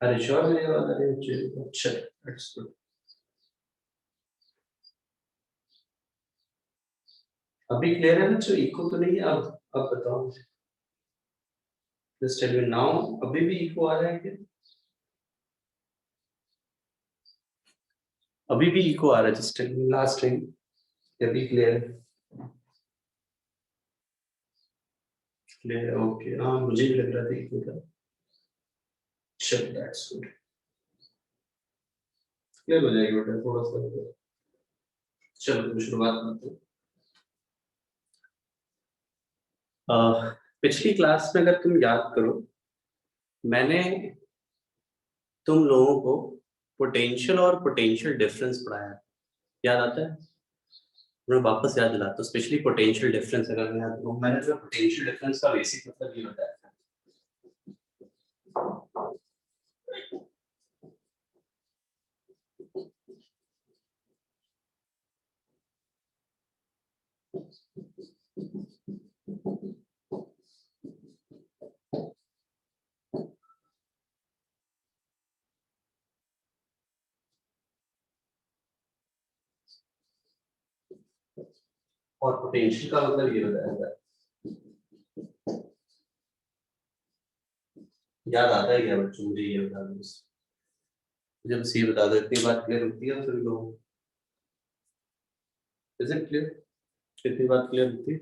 अरे श्योर मेरी आवाज आ रही है बच्चे? अच्छा, दैट्स गुड। अभी क्लियर है बच्चों? इको तो नहीं है? अब बताओ, जस्ट टेल मी नाउ। अभी भी इको आ रहा है क्या? अभी भी इको आ रहा है? Just tell me last time. अभी क्लियर है? क्लियर है, ओके। हाँ मुझे भी लग रहा था इको था। चलो दैट्स गुड, क्लियर हो जाएगी बेटा थोड़ा सा। चलो तो शुरुआत करते हैं। पिछली क्लास में अगर तुम याद करो, मैंने तुम लोगों को पोटेंशियल और पोटेंशियल डिफरेंस पढ़ाया है। याद आता है? मैं वापस याद दिलाता हूँ, स्पेशली पोटेंशियल डिफरेंस अगर मैं याद करूँ। मैंने जो पोटेंशियल डिफरेंस का बेसिक मतलब ये बताया था। और पोटेंशियल का मतलब ये बताया था। याद आता है क्या बच्चों? मुझे ये बता दो बस। मुझे बस ये बता दो, इतनी बात क्लियर होती है सभी लोगों को? Is it clear? कितनी बात क्लियर होती है?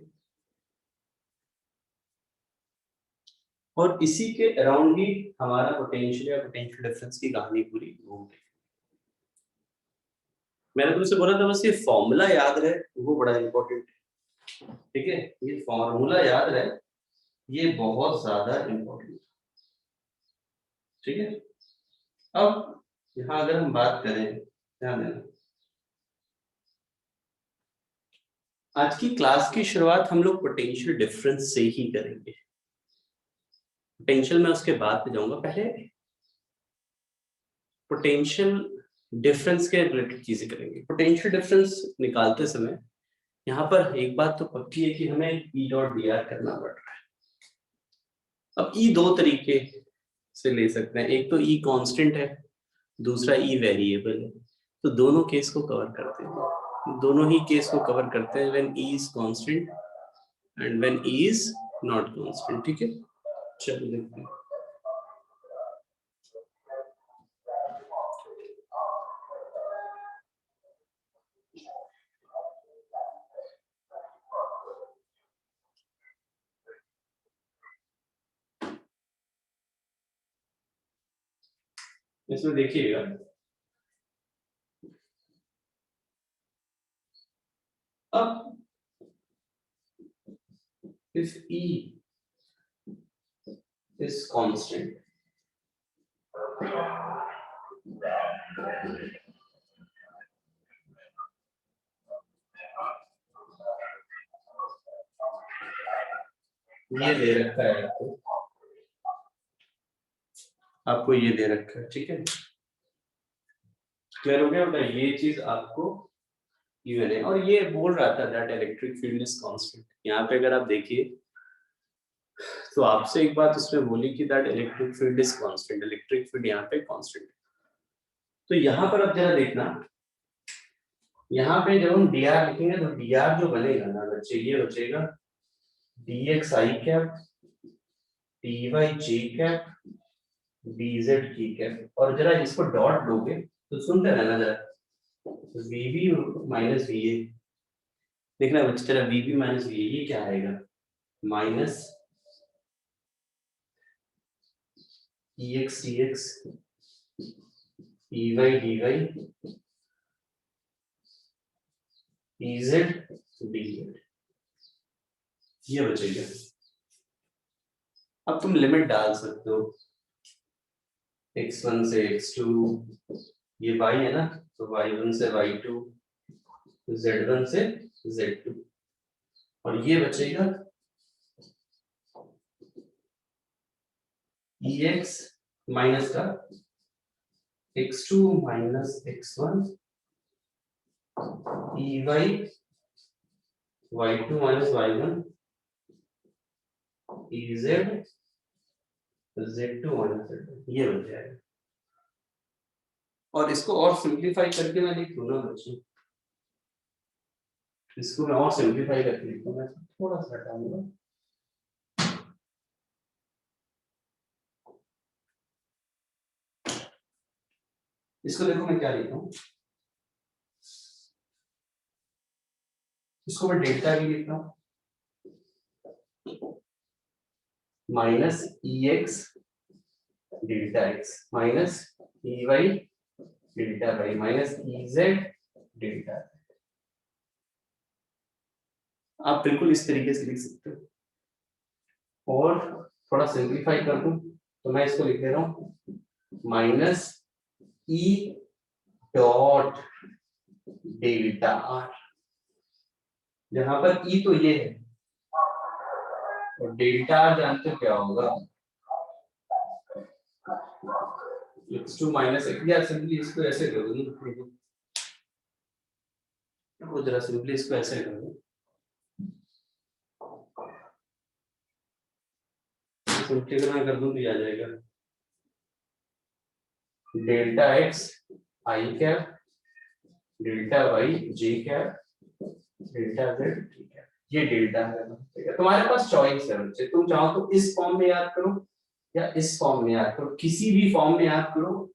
और इसी के अराउंड ही हमारा पोटेंशियल या पोटेंशियल डिफरेंस की कहानी पूरी घूम गई। मैंने तुमसे बोला था बस ये फॉर्मूला याद रहे, वो बड़ा इंपॉर्टेंट है। ठीक है, ये फॉर्मूला याद रहे, ये बहुत ज्यादा इंपॉर्टेंट। ठीक है, अब यहाँ अगर हम बात करें, ध्यान देना, आज की क्लास की शुरुआत हम लोग पोटेंशियल डिफरेंस से ही करेंगे। पोटेंशियल में उसके बाद पे जाऊंगा, पहले पोटेंशियल डिफरेंस के रिलेटेड चीजें करेंगे। पोटेंशियल डिफरेंस निकालते समय यहाँ पर एक बात तो पक्की है कि हमें ई डॉट डी आर करना पड़ रहा है। अब ई दो तरीके से ले सकते हैं, एक तो ई कांस्टेंट है, दूसरा ई वेरिएबल है। तो दोनों केस को कवर करते हैं, दोनों ही केस को कवर करते हैं when E is constant and when E is not constant. ठीक है, चलो देखते हैं। इसमें देखिएगा, अब if E is constant, ये दे रखा है आपको ये दे रखा है। ठीक है, क्लियर हो गया बेटा? ये चीज आपको गिवन है, और ये बोल रहा था that electric field is constant. यहाँ पे अगर आप देखिए तो आपसे एक बात उसमें बोली कि that electric field is constant, electric field यहाँ पे कांस्टेंट। तो यहाँ पर अब जरा देखना, यहाँ पे जब हम डी आर लिखेंगे तो डी आर जो बनेगा ना बच्चे, ये बचेगा D x I cap, D Y J cap, D Z की कैप। और जरा इसको डॉट दोगे तो सुनते रहना जरा, वीबी माइनस वी ए। देखना बच्चे जरा, वीबी माइनस वी ए ये क्या आएगा? Minus E X D X, E Y D Y, E Z D Z, ये बचेगा। अब तुम लिमिट डाल सकते हो, x1 से x2, ये y है ना, तो y1 से y2, z1 से z2, और ये बचेगा ex माइनस का x2 minus x1, ey y2 minus y1, ez z2 minus z2, ये बच जाएगा। और इसको और सिंप्लीफाई करके मैं लिख दूँ ना बच्चों, इसको मैं और सिंप्लीफाई करके लिखता हूँ, मैं थोड़ा सा हटाऊंगा। इसको देखो मैं क्या लिखता हूँ, इसको मैं डेल्टा भी लिखता हूँ, minus E X delta X minus E Y delta Y minus E Z delta. आप बिल्कुल इस तरीके से लिख सकते हो, और थोड़ा सिंप्लीफाई कर दूं तो मैं इसको लिख दे रहा हूँ minus E dot delta R, जहां पर ई तो ये है और डेल्टा आर जानते हो क्या होगा, एक्स टू माइनस एक्स, या सिंपली इसको ऐसे कर दो, वो जरा सिंपली इसको ऐसे कर दो, सिंपली अगर मैं कर दूं तो ये आ जाएगा delta X I cap delta Y J cap delta Z T cap, ये डेल्टा है। ठीक है, तुम्हारे पास चॉइस है बच्चे, तुम चाहो तो इस फॉर्म में याद करो या इस फॉर्म में याद करो, किसी भी फॉर्म में याद करो,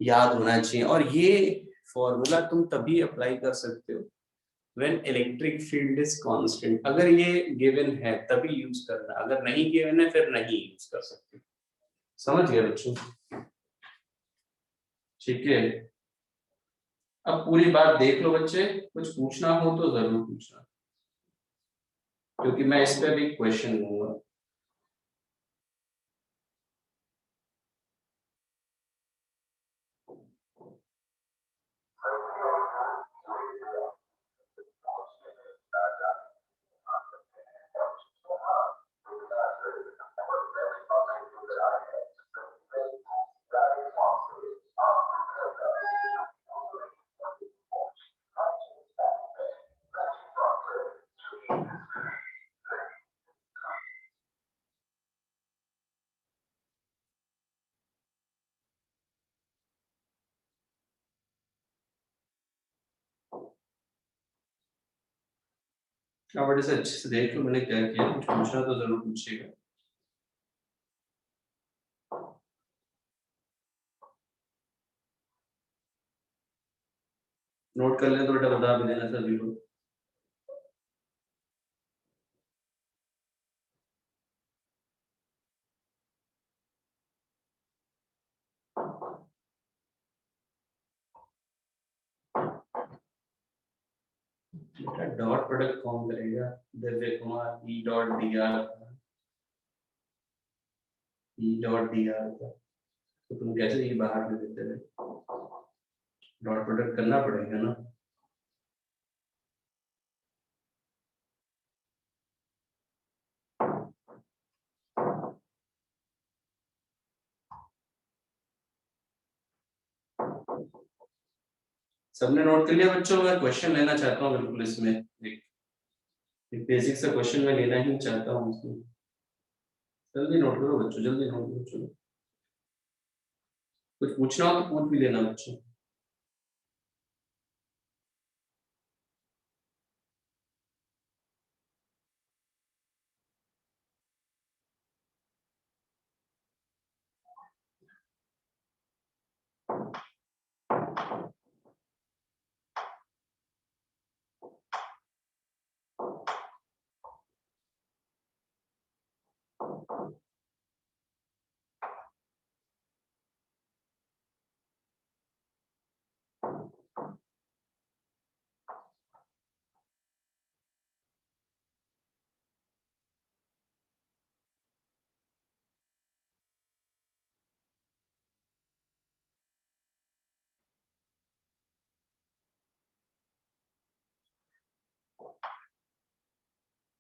याद होना चाहिए। और ये फॉर्मूला तुम तभी अप्लाई कर सकते हो when electric field is constant, अगर ये given है तभी यूज करना, अगर नहीं given है फिर नहीं यूज कर सकते। समझ गए बच्चों? ठीक है, अब पूरी बात देख लो बच्चे, कुछ पूछना हो तो जरूर पूछना, क्योंकि मैं इस पे भी क्वेश्चन दूंगा। अब बड़े से अच्छे से देख लो मैंने क्या किया, कुछ पूछना तो जरूर पूछिएगा। नोट कर ले तो बेटा बता भी देना सभी को। बेटा डॉट प्रोडक्ट कौन करेगा, दिव्य कुमार ई dot D are, E dot D are, तो तुम कैसे ये बाहर ले देते हो, डॉट प्रोडक्ट करना पड़ेगा ना। सबने नोट कर लिया बच्चों? मैं क्वेश्चन लेना चाहता हूँ बिल्कुल इसमें, एक बेसिक सा क्वेश्चन मैं लेना ही चाहता हूँ इसमें। जल्दी नोट करो बच्चों, जल्दी नोट करो, चलो कुछ पूछना हो तो पूछ भी लेना बच्चों।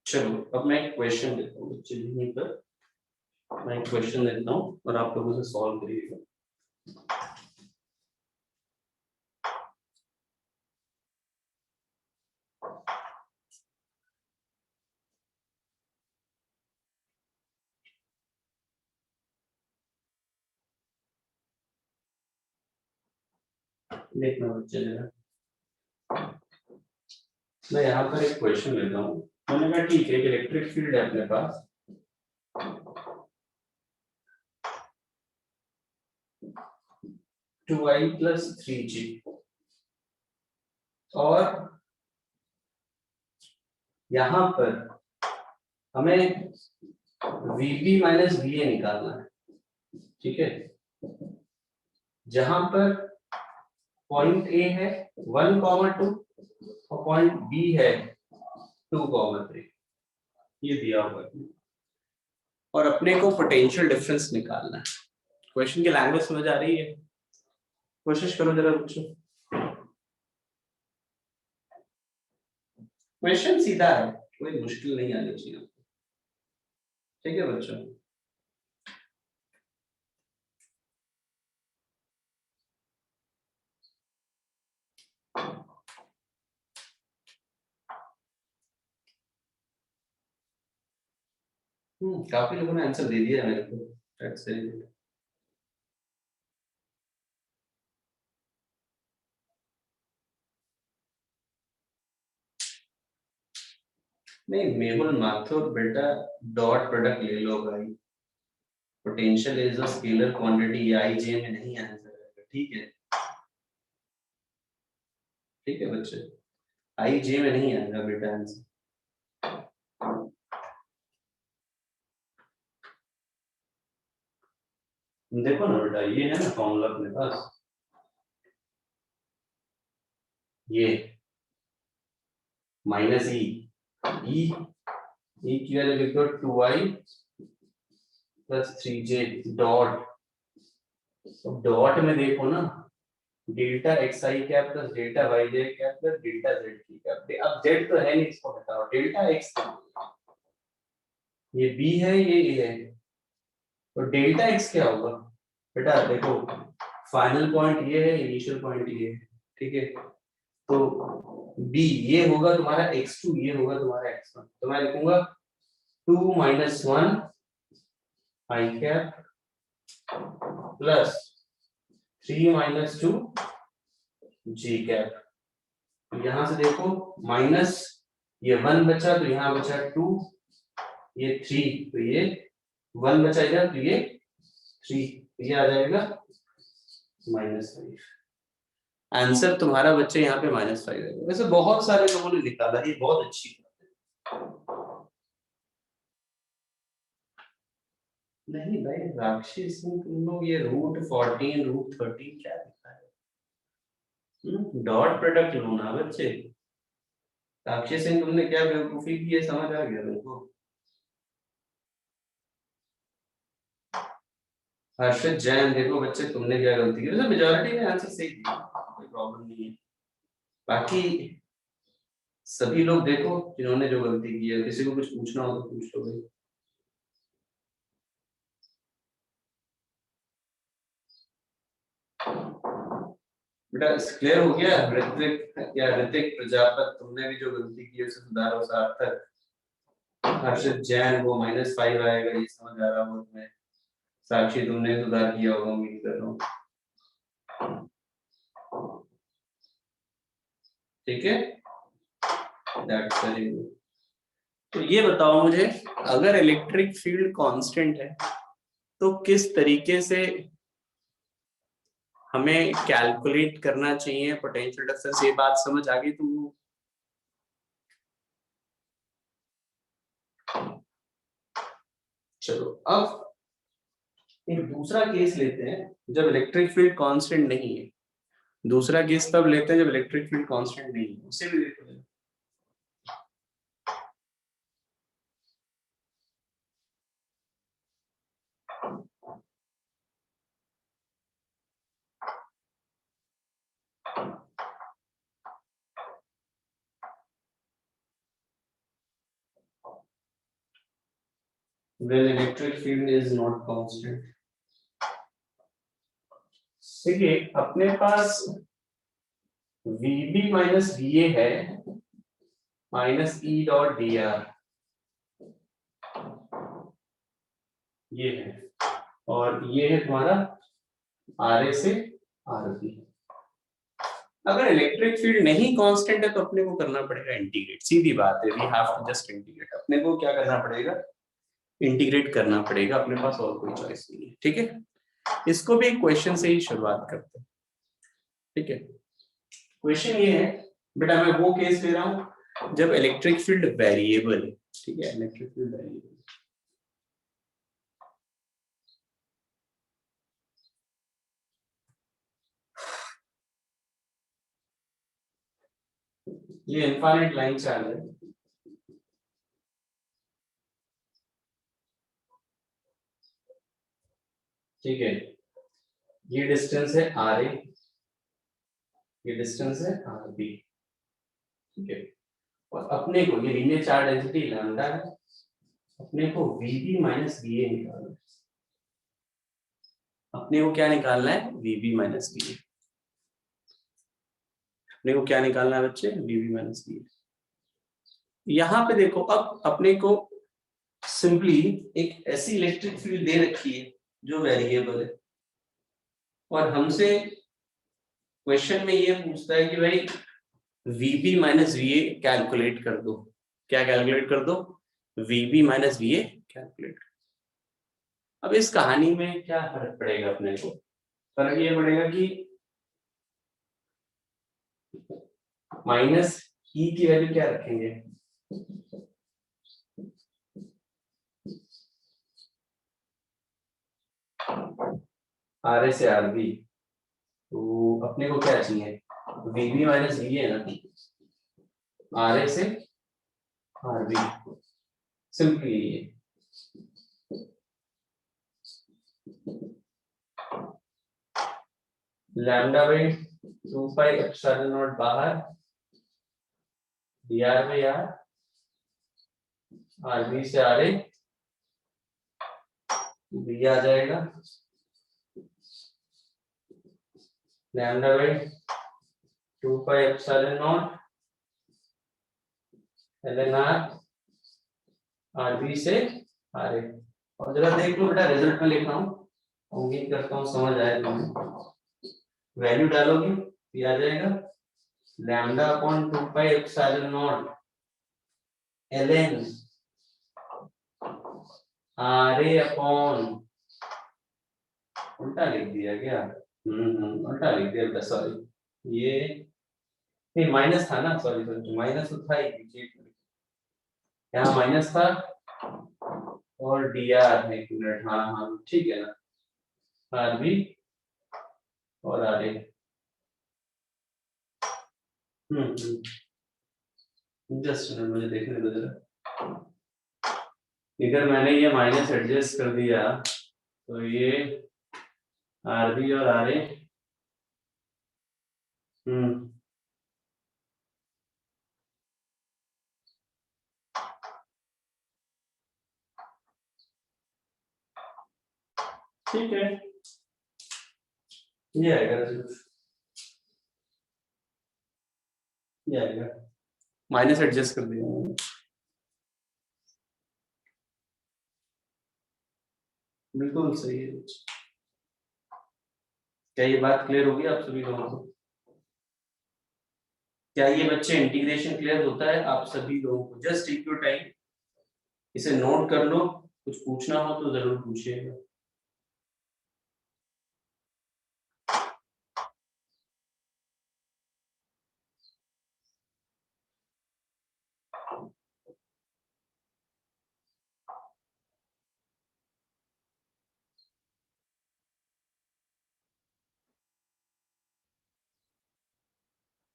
चलो अब मैं एक क्वेश्चन देता हूँ बच्चे, यहीं पर मैं एक क्वेश्चन देता हूँ और आप लोगों से सॉल्व करिएगा। देखना बच्चे जरा, मैं यहाँ पर एक क्वेश्चन लेता हूँ। मैंने कहा ठीक है, इलेक्ट्रिक फील्ड है अपने पास, टू आई प्लस 3G, और यहाँ पर हमें VB माइनस VA निकालना है, ठीक है। जहां पर पॉइंट A है 1,2 और पॉइंट B है 2,3, ये दिया हुआ है, और अपने को पोटेंशियल डिफरेंस निकालना है। क्वेश्चन की लैंग्वेज समझ आ रही है? कोशिश करो जरा बच्चों। क्वेश्चन सीधा है, कोई मुश्किल नहीं आनी चाहिए, ठीक है बच्चों। काफी लोगों ने आंसर दे दिया है मेरे को, दैट्स वेरी गुड। नहीं मेहुल माथुर, बेटा डॉट प्रोडक्ट ले लो भाई। Potential is a scalar quantity, I J में नहीं आंसर है, ठीक है, ठीक है बच्चे, आईजे में नहीं आएगा बेटा आंसर। देखो ना बेटा, ये है ना फॉर्मूला अपने पास, ये माइनस ई, ई की वैल्यू लिख दो 2i plus 3j dot, dot में देखो ना, delta X I cap plus delta Y J cap plus delta Z की कैप। अब जेड तो है नहीं, इसको हटाओ, डेल्टा एक्स, ये बी है, ये ए है, तो डेल्टा एक्स क्या होगा बेटा? देखो फाइनल पॉइंट ये है, इनिशियल पॉइंट ये है, ठीक है, तो बी ये होगा तुम्हारा x2, ये होगा तुम्हारा x1, तो मैं लिखूंगा 2 माइनस 1 आई कैप प्लस 3 माइनस 2 जी कैप। यहां से देखो माइनस, ये 1 बचा तो यहाँ बचा 2, ये 3 तो ये 1 बचा इधर, तो ये 3, तो ये आ जाएगा -5। आंसर तुम्हारा बच्चे यहाँ पे -5 है। वैसे बहुत सारे लोगों ने निकाला, ये बहुत अच्छी बात है। नहीं भाई राक्षी सिंह, तुम लोग ये √14 √13 क्या लिखा है? डॉट प्रोडक्ट लो ना बच्चे। राक्षी सिंह तुमने क्या बेवकूफी की है, समझ आ गया तुमको? हर्षित जैन, देखो बच्चे तुमने क्या गलती की, वैसे मेजॉरिटी ने आंसर सही दिया, कोई प्रॉब्लम नहीं है। बाकी सभी लोग देखो जिन्होंने जो गलती की है, किसी को कुछ पूछना हो तो पूछ लो भाई। बेटा क्लियर हो गया? ऋत्विक या ऋतिक प्रजापत, तुमने भी जो गलती की है उसे सुधारो सार्थक। हर्षित जैन, वो -5 आएगा, ये समझ आ रहा हो तुम्हें। साक्षी तुमने सुधार किया होगा, उम्मीद कर रहा हूँ, ठीक है, दैट्स वेरी गुड। तो ये बताओ मुझे, अगर इलेक्ट्रिक फील्ड कांस्टेंट है तो किस तरीके से हमें कैलकुलेट करना चाहिए पोटेंशियल डिफरेंस, ये बात समझ आ गई तुमको? चलो अब एक दूसरा केस लेते हैं जब इलेक्ट्रिक फील्ड कांस्टेंट नहीं है। दूसरा केस तब लेते हैं जब इलेक्ट्रिक फील्ड कांस्टेंट नहीं है, उसे भी देखो। When electric field is not constant, देखिए अपने पास VB माइनस VA है माइनस E डॉट dr, ये है, और ये है तुम्हारा RA से RB। अगर इलेक्ट्रिक फील्ड नहीं कांस्टेंट है तो अपने को करना पड़ेगा इंटीग्रेट, सीधी बात है, we have to just integrate, अपने को क्या करना पड़ेगा, इंटीग्रेट करना पड़ेगा, अपने पास और कोई चॉइस नहीं है, ठीक है। इसको भी एक क्वेश्चन से ही शुरुआत करते हैं, ठीक है। क्वेश्चन ये है बेटा, मैं वो केस ले रहा हूं जब इलेक्ट्रिक फील्ड वेरिएबल है, ठीक है, इलेक्ट्रिक फील्ड वेरिएबल, ये इनफाइनाइट लाइन चार्ज है, ठीक है, ये डिस्टेंस है आर ए, ये डिस्टेंस है आर बी, ठीक है, और अपने को ये लीनियर चार्ज डेंसिटी लैम्डा है, अपने को वीबी माइनस वी ए निकालना है, अपने को क्या निकालना है, वीबी माइनस वी ए, अपने को क्या निकालना है बच्चे, वीबी माइनस वी ए। यहाँ पे देखो, अब अपने को सिंपली एक ऐसी इलेक्ट्रिक फील्ड दे रखी है जो वेरिएबल है, और हमसे क्वेश्चन में ये पूछता है कि भाई VB minus V A calculate कर दो, क्या कैलकुलेट कर दो, VB minus V A calculate. अब इस कहानी में क्या फर्क पड़ेगा अपने को, फर्क ये पड़ेगा कि माइनस ई की वैल्यू क्या रखेंगे, आर ए से आर बी, तो अपने को क्या चाहिए, वीबी माइनस वी है ना, आर ए से आर बी, सिंपली ये lambda by 2 pi epsilon not बाहर, D R by R, R B से आर ए, बी आ जाएगा, lambda by 2 pi epsilon not ln r, R B से R A. और जरा देख लो बेटा, रिजल्ट में लिख रहा हूँ, उम्मीद करता हूँ समझ आए तुम्हें, वैल्यू डालोगे ये आ जाएगा lambda upon 2 pi epsilon not ln R A upon, उल्टा लिख दिया क्या, उल्टा लिख दिया, सॉरी, ये नहीं माइनस था ना, सॉरी सॉरी, माइनस तो था ही, यहाँ माइनस था, और डी आर, एक मिनट, हाँ हाँ ठीक है ना, आर बी और आर ए, जस्ट मुझे देखने दो जरा, इधर मैंने ये माइनस एडजस्ट कर दिया, तो ये आर बी और आर ए, ठीक है, ये आएगा, ये आएगा, माइनस एडजस्ट कर दिया मैंने। बिल्कुल सही है, क्या ये बात क्लियर होगी आप सभी लोगों को, क्या ये बच्चे इंटीग्रेशन क्लियर होता है आप सभी लोगों को, जस्ट टेक योर टाइम, इसे नोट कर लो, कुछ पूछना हो तो जरूर पूछिएगा।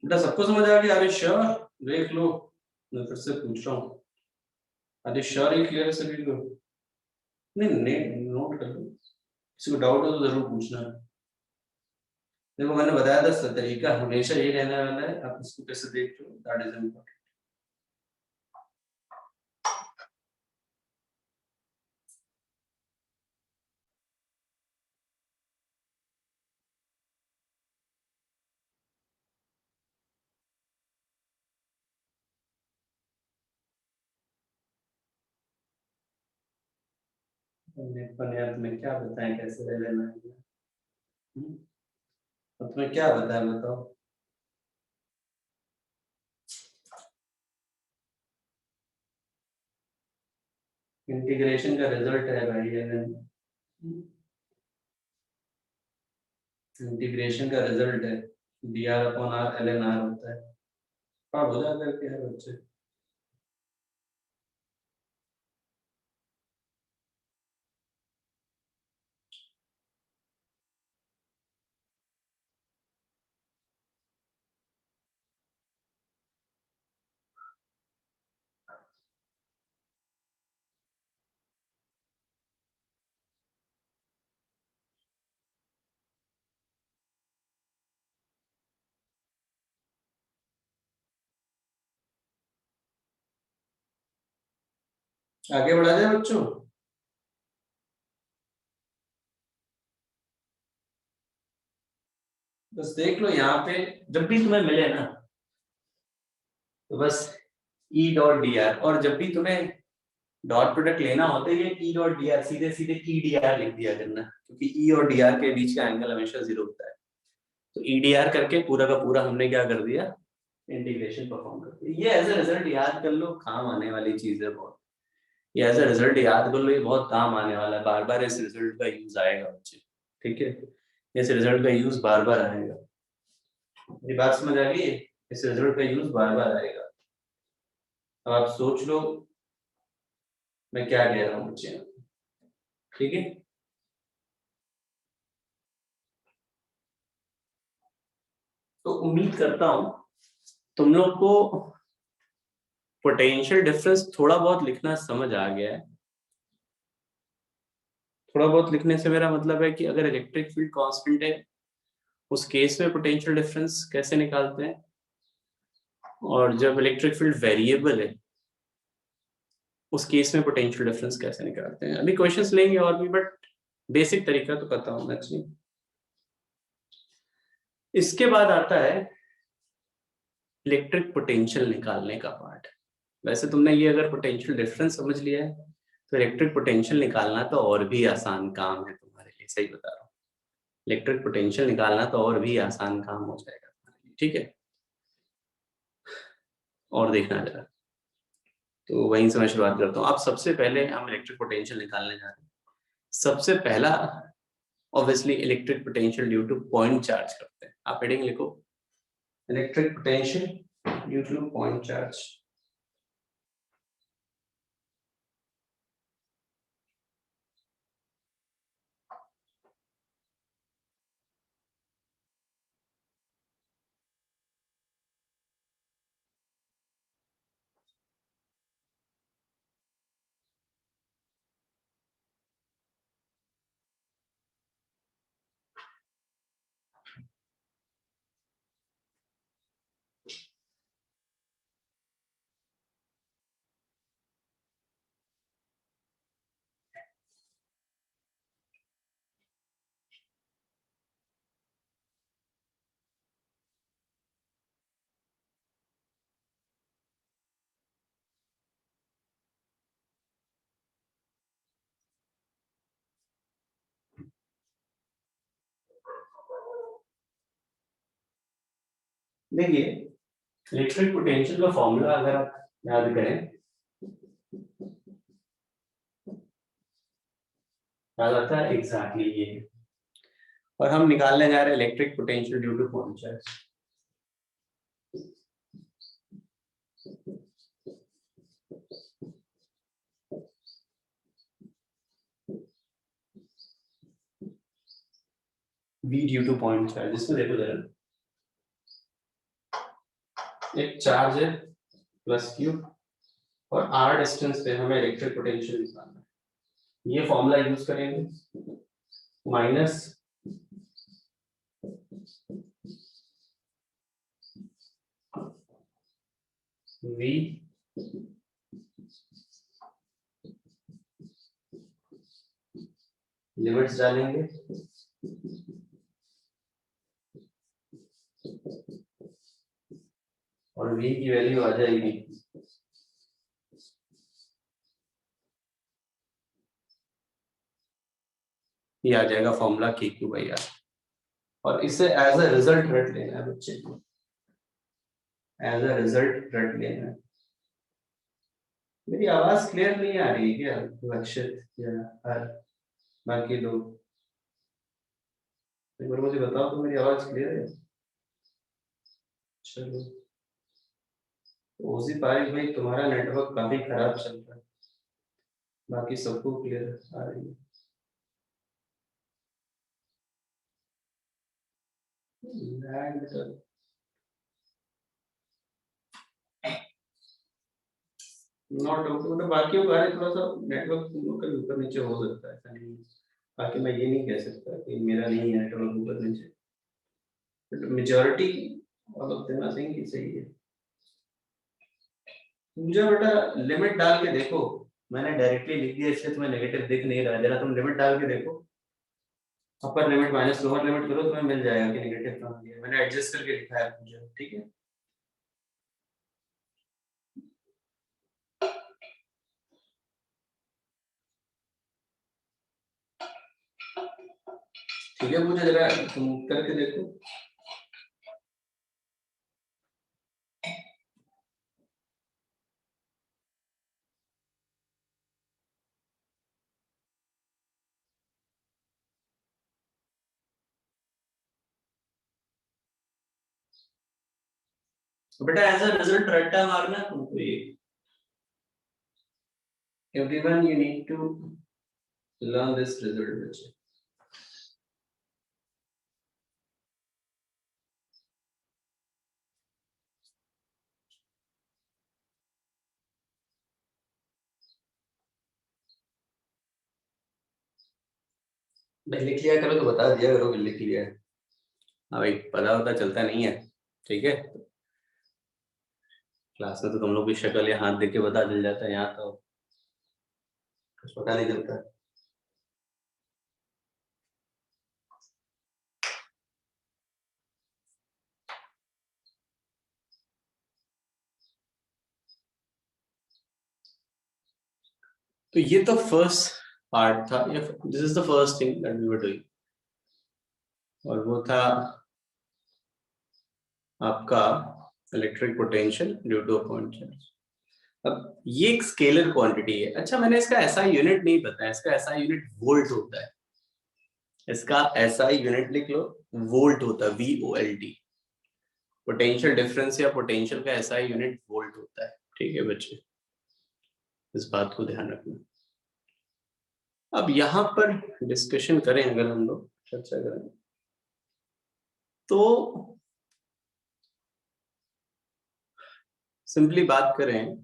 बेटा सबको समझ आ गया, अरे श्योर, देख लो, मैं फिर से पूछ रहा हूँ, अरे श्योर ही क्लियर है सभी को, नहीं नहीं नोट कर लो, किसी को डाउट हो तो जरूर पूछना। देखो मैंने बताया था तरीका हमेशा ये रहने वाला है, आप इसको कैसे देखते हो, दैट इज इम्पोर्टेंट। यार तुम्हें क्या बताएं कैसे रह लेना है, अब तुम्हें क्या बताएं बताओ, इंटीग्रेशन का रिजल्ट है भाई इंटीग्रेशन का रिजल्ट है dr/r ln r होता है। अब हो जाता है क्या बच्चे? आगे बढ़ा जाए बच्चों? बस देख लो यहाँ पे जब भी तुम्हें मिले ना तो बस ई डॉट डी आर, और जब भी तुम्हें डॉट प्रोडक्ट लेना होता है ये ई डॉट डी आर सीधे सीधे ई डी आर लिख दिया करना, क्योंकि ई और डी आर के बीच का एंगल हमेशा 0 होता है। तो ई डी आर करके पूरा का पूरा हमने क्या कर दिया, इंटीग्रेशन परफॉर्म कर दिया। ये एज ए रिजल्ट याद कर लो, काम आने वाली चीज है बहुत। ये एज ए रिजल्ट याद कर लो, ये बहुत काम आने वाला है, बार बार इस रिजल्ट का यूज आएगा बच्चे, ठीक है? इस रिजल्ट का यूज बार बार आएगा, ये बात समझ आ गई? इस रिजल्ट का यूज बार बार आएगा। अब आप सोच लो मैं क्या कह रहा हूँ बच्चे, ठीक है? तो उम्मीद करता हूं तुम लोग को पोटेंशियल डिफरेंस थोड़ा बहुत लिखना समझ आ गया है। थोड़ा बहुत लिखने से मेरा मतलब है कि अगर इलेक्ट्रिक फील्ड कांस्टेंट है उस केस में पोटेंशियल डिफरेंस कैसे निकालते हैं, और जब इलेक्ट्रिक फील्ड वेरिएबल है उस केस में पोटेंशियल डिफरेंस कैसे निकालते हैं। अभी क्वेश्चंस लेंगे और भी, बट बेसिक तरीका तो पता होना चाहिए। इसके बाद आता है इलेक्ट्रिक पोटेंशियल निकालने का पार्ट। वैसे तुमने ये अगर पोटेंशियल डिफरेंस समझ लिया है तो इलेक्ट्रिक पोटेंशियल निकालना तो और भी आसान काम है तुम्हारे लिए, सही बता रहा हूँ। इलेक्ट्रिक पोटेंशियल निकालना तो और भी आसान काम हो जाएगा तुम्हारे लिए, ठीक है? और देखना जरा, तो वहीं से मैं शुरुआत करता हूँ। अब सबसे पहले हम इलेक्ट्रिक पोटेंशियल निकालने जा रहे हैं। सबसे पहला obviously electric potential due two point charge करते हैं। आप हेडिंग लिखो, electric potential due two point charge. देखिए इलेक्ट्रिक पोटेंशियल का फॉर्मूला अगर आप याद करें, याद आता है एग्जैक्टली ये, और हम निकालने जा रहे हैं electric potential due two point charge. V due two point charge, इसमें देखो जरा, एक चार्ज है प्लस क्यू और r डिस्टेंस पे हमें इलेक्ट्रिक पोटेंशियल निकालना है। ये फॉर्मूला यूज करेंगे, माइनस v लिमिट्स डालेंगे और v की वैल्यू आ जाएगी ये आ जाएगा फॉर्मूला के क्यू बाई आर, और इसे एज अ रिजल्ट रट लेना है बच्चे को, एज अ रिजल्ट रट लेना है। मेरी आवाज क्लियर नहीं आ रही है क्या लक्षित या हर बाकी लोग? एक बार मुझे बताओ तो मेरी आवाज क्लियर है? चलो, ओजी पारिक भाई तुम्हारा नेटवर्क काफी खराब चल रहा है, बाकी सबको क्लियर आ रही है। नॉट मतलब बाकियों का है, थोड़ा सा नेटवर्क कभी ऊपर नीचे हो सकता है, ऐसा नहीं है। बाकी मैं ये नहीं कह सकता कि मेरा नहीं है नेटवर्क ऊपर नीचे, बट मेजोरिटी ऑफ देना थिंक कि सही है। मुझे बेटा लिमिट डाल के देखो, मैंने डायरेक्टली लिख दिया इसलिए तुम्हें नेगेटिव दिख नहीं रहा है, जरा तुम लिमिट डाल के देखो, upper limit minus lower limit करो तुम्हें मिल जाएगा कि नेगेटिव कहाँ दिया है। मैंने एडजस्ट करके लिखा है मुझे, ठीक है। ठीक है, मुझे जरा तुम करके देखो। तो बेटा एज अ रिजल्ट रट्टा मारना तुमको ये, everyone you need to learn this result बच्चे। भाई लिख लिया करो तो बता दिया करो कि लिख लिया है। हाँ भाई, पता होता चलता नहीं है, ठीक है। क्लास में तो तुम लोग की शक्ल या हाथ देख के पता चल जाता है, यहाँ तो कुछ पता नहीं चलता। तो ये तो फर्स्ट पार्ट था, या this is the first thing that we were doing, और वो था आपका electric potential due to a point charge. अब ये एक स्केलर क्वांटिटी है। अच्छा, मैंने इसका ऐसा यूनिट नहीं बताया, इसका ऐसा यूनिट वोल्ट होता है, इसका ऐसा यूनिट लिख लो, वोल्ट होता है, VOLT। पोटेंशियल डिफरेंस या पोटेंशियल का ऐसा यूनिट वोल्ट होता है, ठीक है बच्चे, इस बात को ध्यान रखना। अब यहाँ पर डिस्कशन करें, अगर हम लोग चर्चा करें तो सिंपली बात करें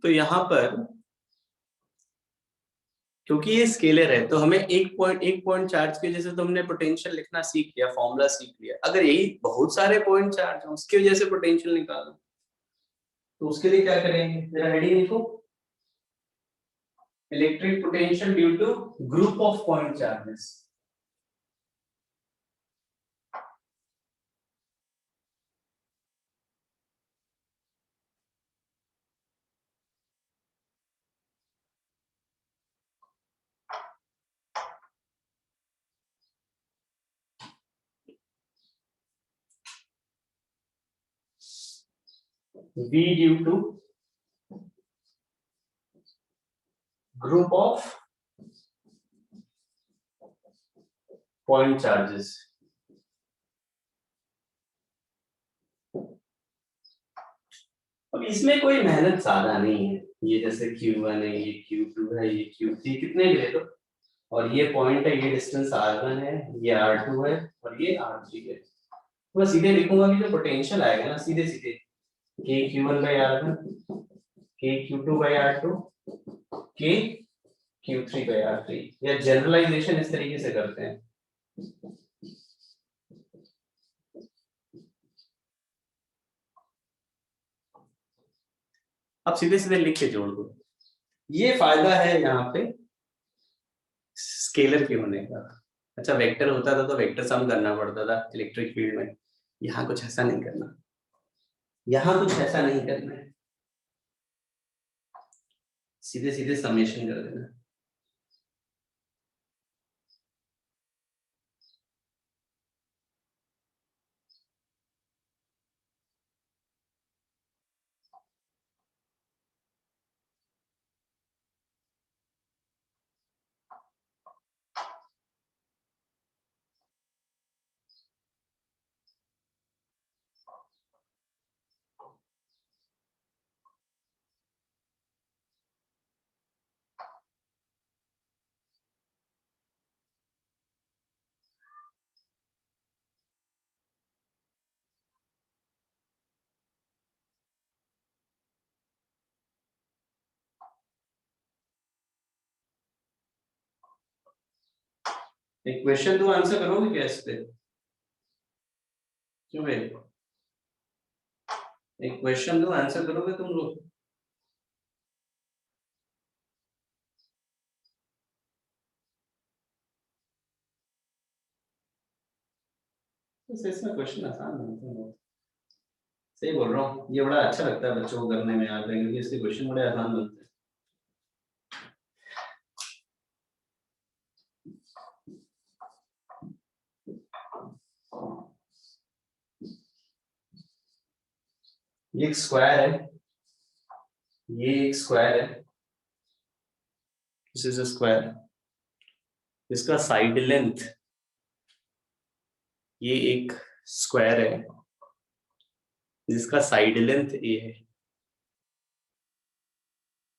तो यहाँ पर क्योंकि ये स्केलर है तो हमें एक पॉइंट चार्ज के जैसे तो हमने पोटेंशियल लिखना सीख लिया, फॉर्मूला सीख लिया। अगर यही बहुत सारे पॉइंट चार्ज हैं उसकी वजह से पोटेंशियल निकालो तो उसके लिए क्या करेंगे, जरा हेडिंग लिखो, electric potential due to group of point charges. V due to group of point charges. अब इसमें कोई मेहनत ज्यादा नहीं है, ये जैसे Q1 है, ये Q2 है, ये Q3, कितने भी ले लो, और ये पॉइंट है, ये डिस्टेंस R1 है, ये R2 है, और ये R3 है। तो मैं सीधे लिखूंगा कि जो पोटेंशियल आएगा ना, सीधे सीधे K Q1 by R1, K Q2 by R2, K Q3 by R3, या जनरलाइजेशन इस तरीके से करते हैं। अब सीधे सीधे लिख के जोड़ दो। ये फायदा है यहाँ पे स्केलर के होने का। अच्छा, वेक्टर होता था तो वेक्टर सम करना पड़ता था इलेक्ट्रिक फील्ड में, यहाँ कुछ ऐसा नहीं करना, यहाँ कुछ ऐसा नहीं करना है, सीधे सीधे समेशन कर देना। एक क्वेश्चन तो आंसर करोगे क्या इस पे? क्यों भाई, एक क्वेश्चन तो आंसर करोगे तुम लोग? तो इसमें क्वेश्चन आसान बनते हैं बहुत। सही बोल रहा हूँ, ये बड़ा अच्छा लगता है बच्चों को करने में यहाँ पे, क्योंकि इसके क्वेश्चन बड़े आसान बनते हैं। ये एक स्क्वायर है, ये एक स्क्वायर है, दिस इज अ स्क्वायर, इसका साइड लेंथ, ये एक स्क्वायर है जिसका साइड लेंथ ए है,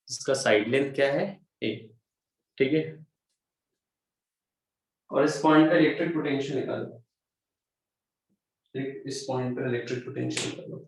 जिसका साइड लेंथ क्या है? ए। ठीक है, और इस पॉइंट पर इलेक्ट्रिक पोटेंशियल निकालो, इस पॉइंट पर इलेक्ट्रिक पोटेंशियल निकालो।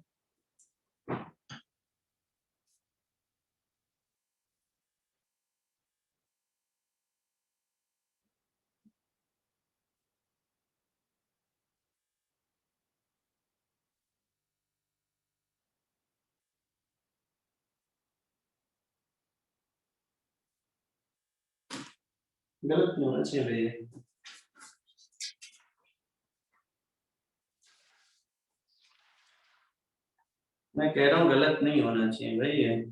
गलत नहीं होना चाहिए भैया, मैं कह रहा हूँ गलत नहीं होना चाहिए भाई ये।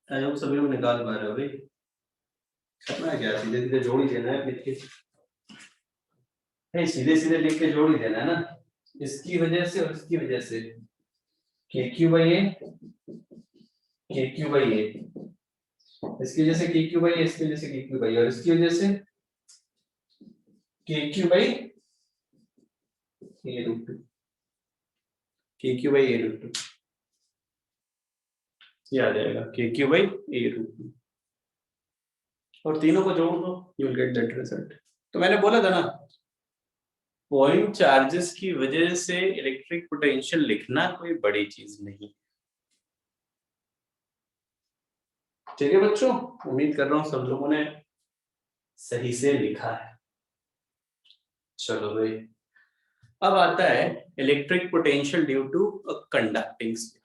आयोग सभी लोग निकाल पा रहे हो भाई, करना है क्या, सीधे सीधे जोड़ ही देना है लिख के, नहीं सीधे सीधे लिख के जोड़ ही देना है ना, इसकी वजह से और इसकी वजह से, के क्यू बाई ए, के क्यू बाई ए, इसकी वजह से के क्यू बाई ए, इसकी वजह से के क्यू बाई, और इसकी वजह से K Q by A root two, K Q by A root two, ये आ जाएगा K Q by A root two, और तीनों को जोड़ दो, you will get that result. तो मैंने बोला था ना, पॉइंट चार्जेस की वजह से इलेक्ट्रिक पोटेंशियल लिखना कोई बड़ी चीज नहीं। ठीक है बच्चों, उम्मीद कर रहा हूँ सब लोगों ने सही से लिखा है। चलो भाई, अब आता है electric potential due to a conducting sphere.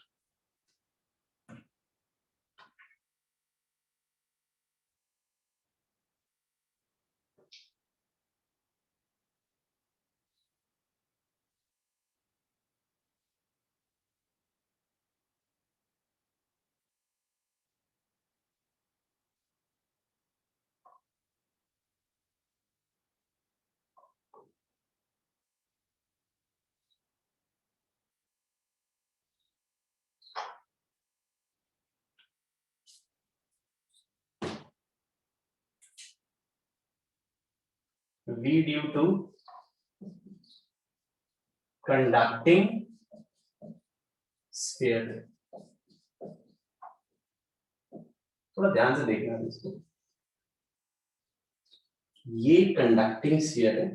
V due to conducting sphere, थोड़ा ध्यान से देखना इसको, ये कंडक्टिंग स्फीयर है,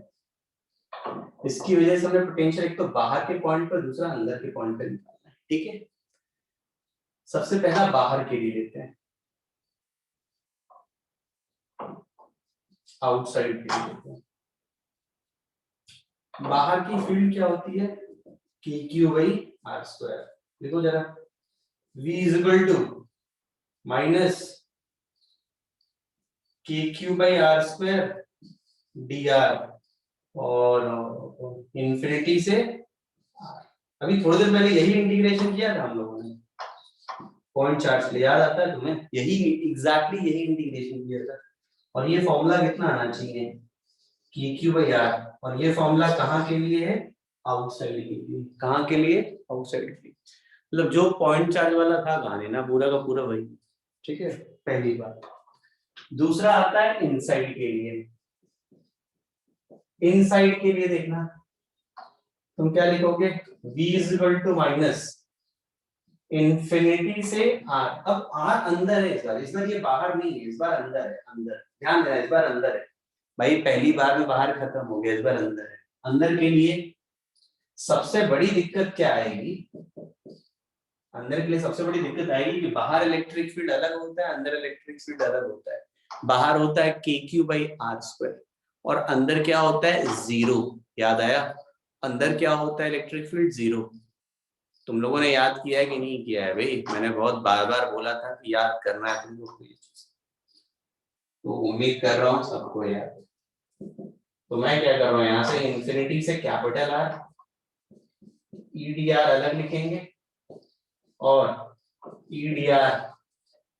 इसकी वजह से हमें पोटेंशियल एक तो बाहर के पॉइंट पर, दूसरा अंदर के पॉइंट पर निकालना है। ठीक है, सबसे पहला बाहर के लिए लेते हैं, आउटसाइड के लिए लेते हैं। बाहर की फील्ड क्या होती है? के क्यू बाई आर स्क्वायर। देखो जरा, V is equal to minus K Q by R square D R, और इंफिनिटी से अभी थोड़ी देर पहले यही इंटीग्रेशन किया था हम लोगों ने पॉइंट चार्ज के लिए, याद आता है तुम्हें? यही एग्जैक्टली यही इंटीग्रेशन किया था, और ये फॉर्मूला कितना आना चाहिए, के क्यू बाई आर। और ये फॉर्मूला कहाँ के लिए है, आउटसाइड के लिए। कहाँ के लिए, आउटसाइड के लिए। मतलब जो पॉइंट चार्ज वाला था गाने ना पूरा का पूरा वही। ठीक है, पहली बात। दूसरा आता है इनसाइड के लिए। इनसाइड के लिए देखना, तुम क्या लिखोगे, v is equal to minus infinity से r। अब r अंदर है इस बार ये बाहर नहीं है, इस बार अंदर है। अंदर ध्यान देना, इस बार अंदर है भाई, पहली बार में बाहर खत्म हो गया, इस बार अंदर है। अंदर के लिए सबसे बड़ी दिक्कत क्या आएगी, अंदर के लिए सबसे बड़ी दिक्कत आएगी कि बाहर इलेक्ट्रिक फील्ड अलग होता है, अंदर इलेक्ट्रिक फील्ड अलग होता है। बाहर होता है के क्यू बाई आर स्क्वायर, और अंदर क्या होता है, जीरो। याद आया, अंदर क्या होता है इलेक्ट्रिक फील्ड, जीरो। तुम लोगों ने याद किया है कि नहीं किया है भाई, मैंने बहुत बार बार बोला था कि याद करना है तुम लोग को ये चीज, तो उम्मीद कर रहा हूँ सबको याद। तो मैं क्या कर रहा हूँ, यहाँ से इंफिनिटी से कैपिटल आर, ईडीआर अलग लिखेंगे, और ईडीआर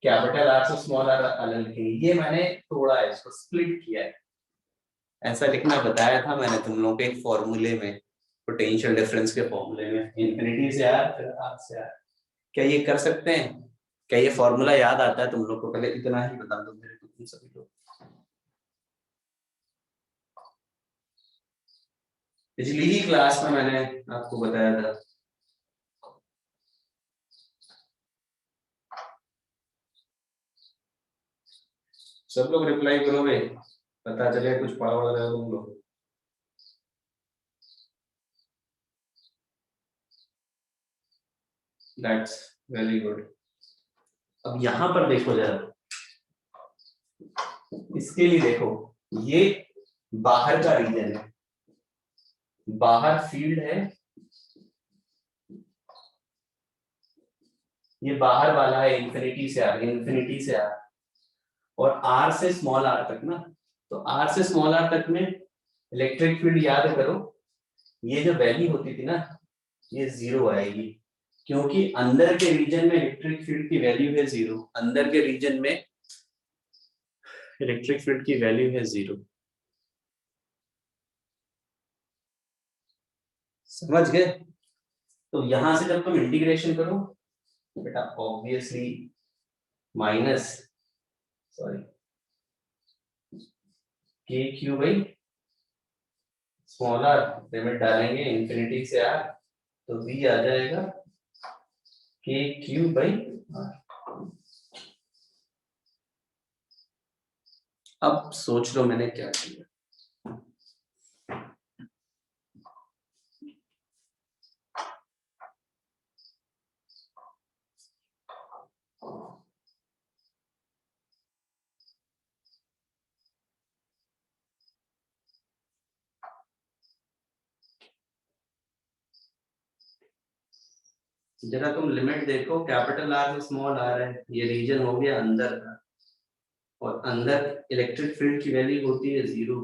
कैपिटल आर से स्मॉल आर अलग लिखेंगे। ये मैंने तोड़ा है, इसको स्प्लिट किया है। ऐसा लिखना बताया था मैंने तुम लोगों के एक फॉर्मूले में, पोटेंशियल डिफरेंस के फॉर्मूले में, इंफिनिटी से आर फिर आर से आर। क्या ये कर सकते हैं, क्या ये फॉर्मूला याद आता है तुम लोग को, पहले इतना ही बता दो मेरे को तुम सभी लोग। पिछली ही क्लास में मैंने आपको बताया था। सब लोग रिप्लाई करोगे, पता चले कुछ पढ़ वढ़ रहे हो तुम लोग। That's very good. अब यहाँ पर देखो जरा, इसके लिए देखो, ये बाहर का रीजन है, बाहर फील्ड है, ये बाहर वाला है, इंफिनिटी से आर, इंफिनिटी से आर, और आर से स्मॉल आर तक ना। तो आर से स्मॉल आर तक में इलेक्ट्रिक फील्ड याद करो, ये जो वैल्यू होती थी ना, ये जीरो आएगी, क्योंकि अंदर के रीजन में इलेक्ट्रिक फील्ड की वैल्यू है जीरो। अंदर के रीजन में इलेक्ट्रिक फील्ड की वैल्यू है जीरो। समझ गए। तो यहां से जब तुम इंटीग्रेशन करो बेटा, obviously minus, sorry, K Q by small R, limit डालेंगे इंफिनिटी से आर, तो v आ जाएगा के क्यू बाई आर। अब सोच लो मैंने क्या किया। जरा तुम लिमिट देखो, कैपिटल आर से स्मॉल आर है, ये रीजन हो गया अंदर का, और अंदर इलेक्ट्रिक फील्ड की वैल्यू होती है जीरो।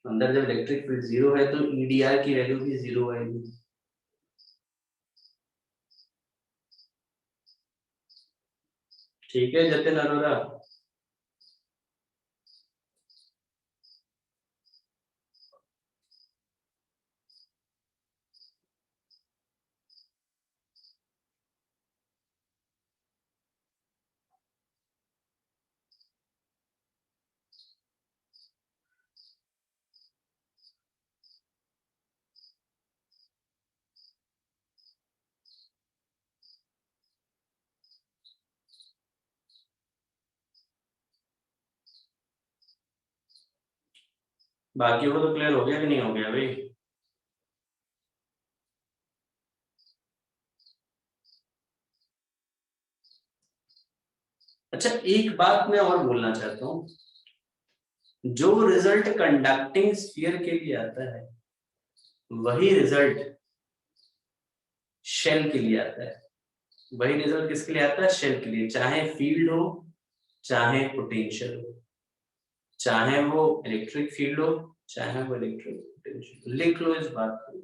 अंदर जब इलेक्ट्रिक फील्ड जीरो है तो ईडीआर की वैल्यू भी जीरो आएगी। ठीक है जतिन अरोरा। बाकियों को तो क्लियर हो गया कि नहीं हो गया भाई। अच्छा एक बात मैं और बोलना चाहता हूँ, जो रिजल्ट कंडक्टिंग स्फीयर के लिए आता है वही रिजल्ट शेल के लिए आता है। वही रिजल्ट किसके लिए आता है, शेल के लिए, चाहे फील्ड हो चाहे पोटेंशियल हो, चाहे वो इलेक्ट्रिक फील्ड हो चाहे वो इलेक्ट्रिक पोटेंशियल। लिख लो इस बात को।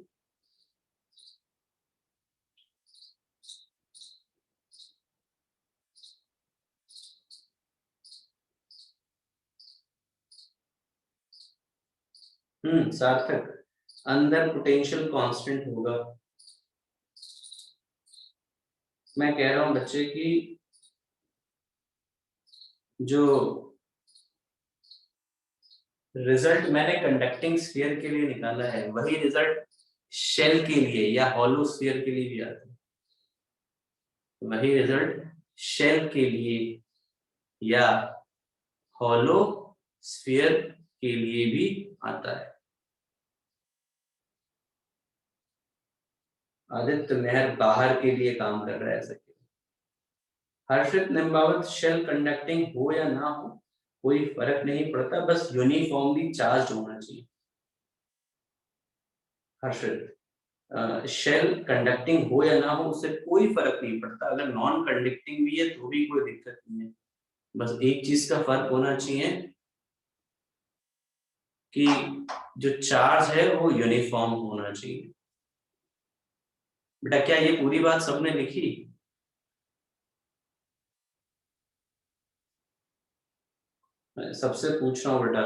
सार्थक, अंदर पोटेंशियल कांस्टेंट होगा। मैं कह रहा हूं बच्चे की जो रिजल्ट मैंने कंडक्टिंग स्फीयर के लिए निकाला है वही रिजल्ट शेल के लिए या हॉलो स्फीयर के लिए भी आता है। वही रिजल्ट शेल के लिए या हॉलो स्फीयर के लिए भी आता है। आदित्य मेहर बाहर के लिए काम कर रहा है ऐसा। हर्षित निम्बावत, शेल कंडक्टिंग हो या ना हो कोई फर्क नहीं पड़ता, बस यूनिफॉर्मली चार्ज होना चाहिए। हर्षित, शेल कंडक्टिंग हो या ना हो उससे कोई फर्क नहीं पड़ता, अगर नॉन कंडक्टिंग भी है तो भी कोई दिक्कत नहीं है, बस एक चीज का फर्क होना चाहिए कि जो चार्ज है वो यूनिफॉर्म होना चाहिए। बेटा क्या ये पूरी बात सबने लिखी? मैं सबसे पूछ रहा हूँ बेटा,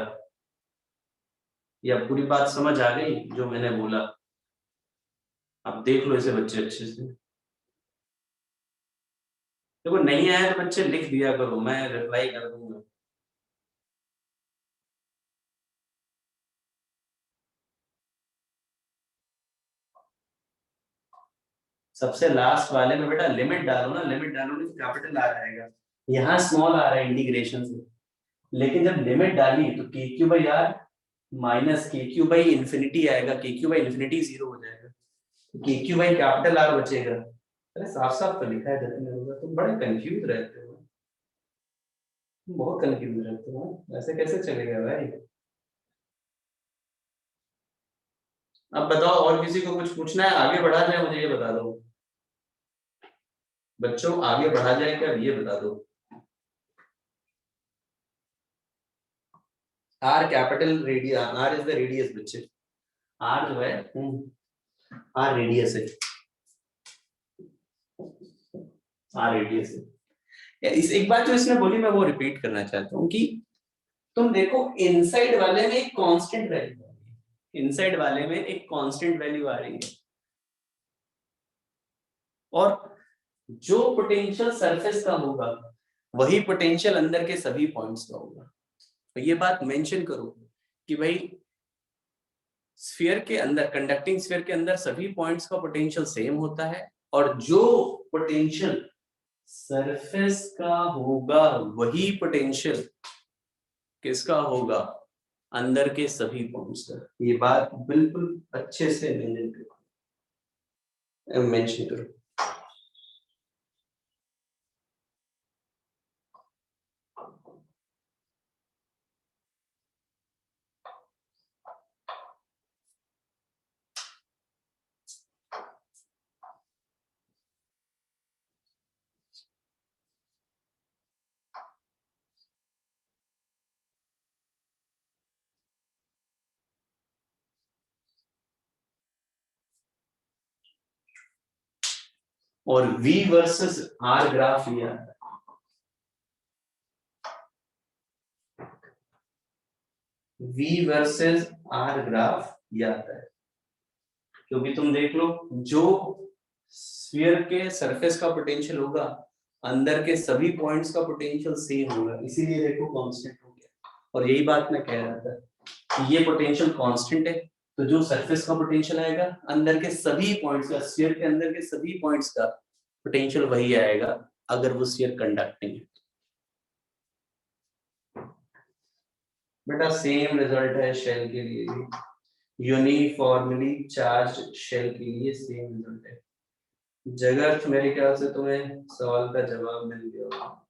या पूरी बात समझ आ गई जो मैंने बोला? आप देख लो इसे बच्चे अच्छे से। देखो नहीं आया तो बच्चे लिख दिया करो, मैं रिप्लाई कर दूंगा। सबसे लास्ट वाले में बेटा लिमिट डालो ना, लिमिट डालोगे तो कैपिटल आ जाएगा, यहाँ स्मॉल आ रहा है इंटीग्रेशन से, लेकिन जब लिमिट डाली तो के Q by are minus K Q by infinity आएगा, के क्यू बाई इन्फिनिटी 0 हो जाएगा, K Q by capital R बचेगा। अरे साफ साफ तो लिखा है जतिन होगा, तो बड़े कंफ्यूज रहते हो, बहुत कंफ्यूज रहते हो, ऐसे कैसे चलेगा भाई? अब बताओ और किसी को कुछ पूछना है, आगे बढ़ा जाए, मुझे ये बता दो बच्चों, आगे बढ़ा जाए क्या ये बता दो। R capital radius, R is the radius बच्चे, आर जो है आर रेडियस है, आर रेडियस है। इस एक बात जो इसने बोली मैं वो रिपीट करना चाहता हूँ कि तुम देखो इनसाइड वाले में एक कांस्टेंट वैल्यू आ रही है, इनसाइड वाले में एक कांस्टेंट वैल्यू आ रही है, और जो पोटेंशियल सरफेस का होगा वही पोटेंशियल अंदर के सभी पॉइंट्स का होगा। तो ये बात मेंशन करो कि भाई स्फीयर के अंदर, कंडक्टिंग स्फीयर के अंदर सभी पॉइंट्स का पोटेंशियल सेम होता है, और जो पोटेंशियल सरफेस का होगा वही पोटेंशियल किसका होगा, अंदर के सभी पॉइंट्स का। ये बात बिल्कुल अच्छे से मेंशन करो। और V वर्सेस R ग्राफ लिया, V वर्सेस R ग्राफ ये आता है, क्योंकि तुम देख लो जो स्फीयर के सरफेस का पोटेंशियल होगा अंदर के सभी पॉइंट्स का पोटेंशियल सेम होगा, इसीलिए देखो कांस्टेंट हो गया। और यही बात मैं कह रहा था कि ये पोटेंशियल कांस्टेंट है, तो जो सरफेस का पोटेंशियल आएगा अंदर के सभी पॉइंट्स का, स्फीयर के अंदर के सभी पॉइंट्स का पोटेंशियल वही आएगा अगर वो स्फीयर कंडक्टिंग है। बेटा सेम रिजल्ट है शेल के लिए भी, यूनिफॉर्मली चार्ज शेल के लिए सेम रिजल्ट है। जगह मेरे ख्याल से तुम्हें सवाल का जवाब मिल गया होगा।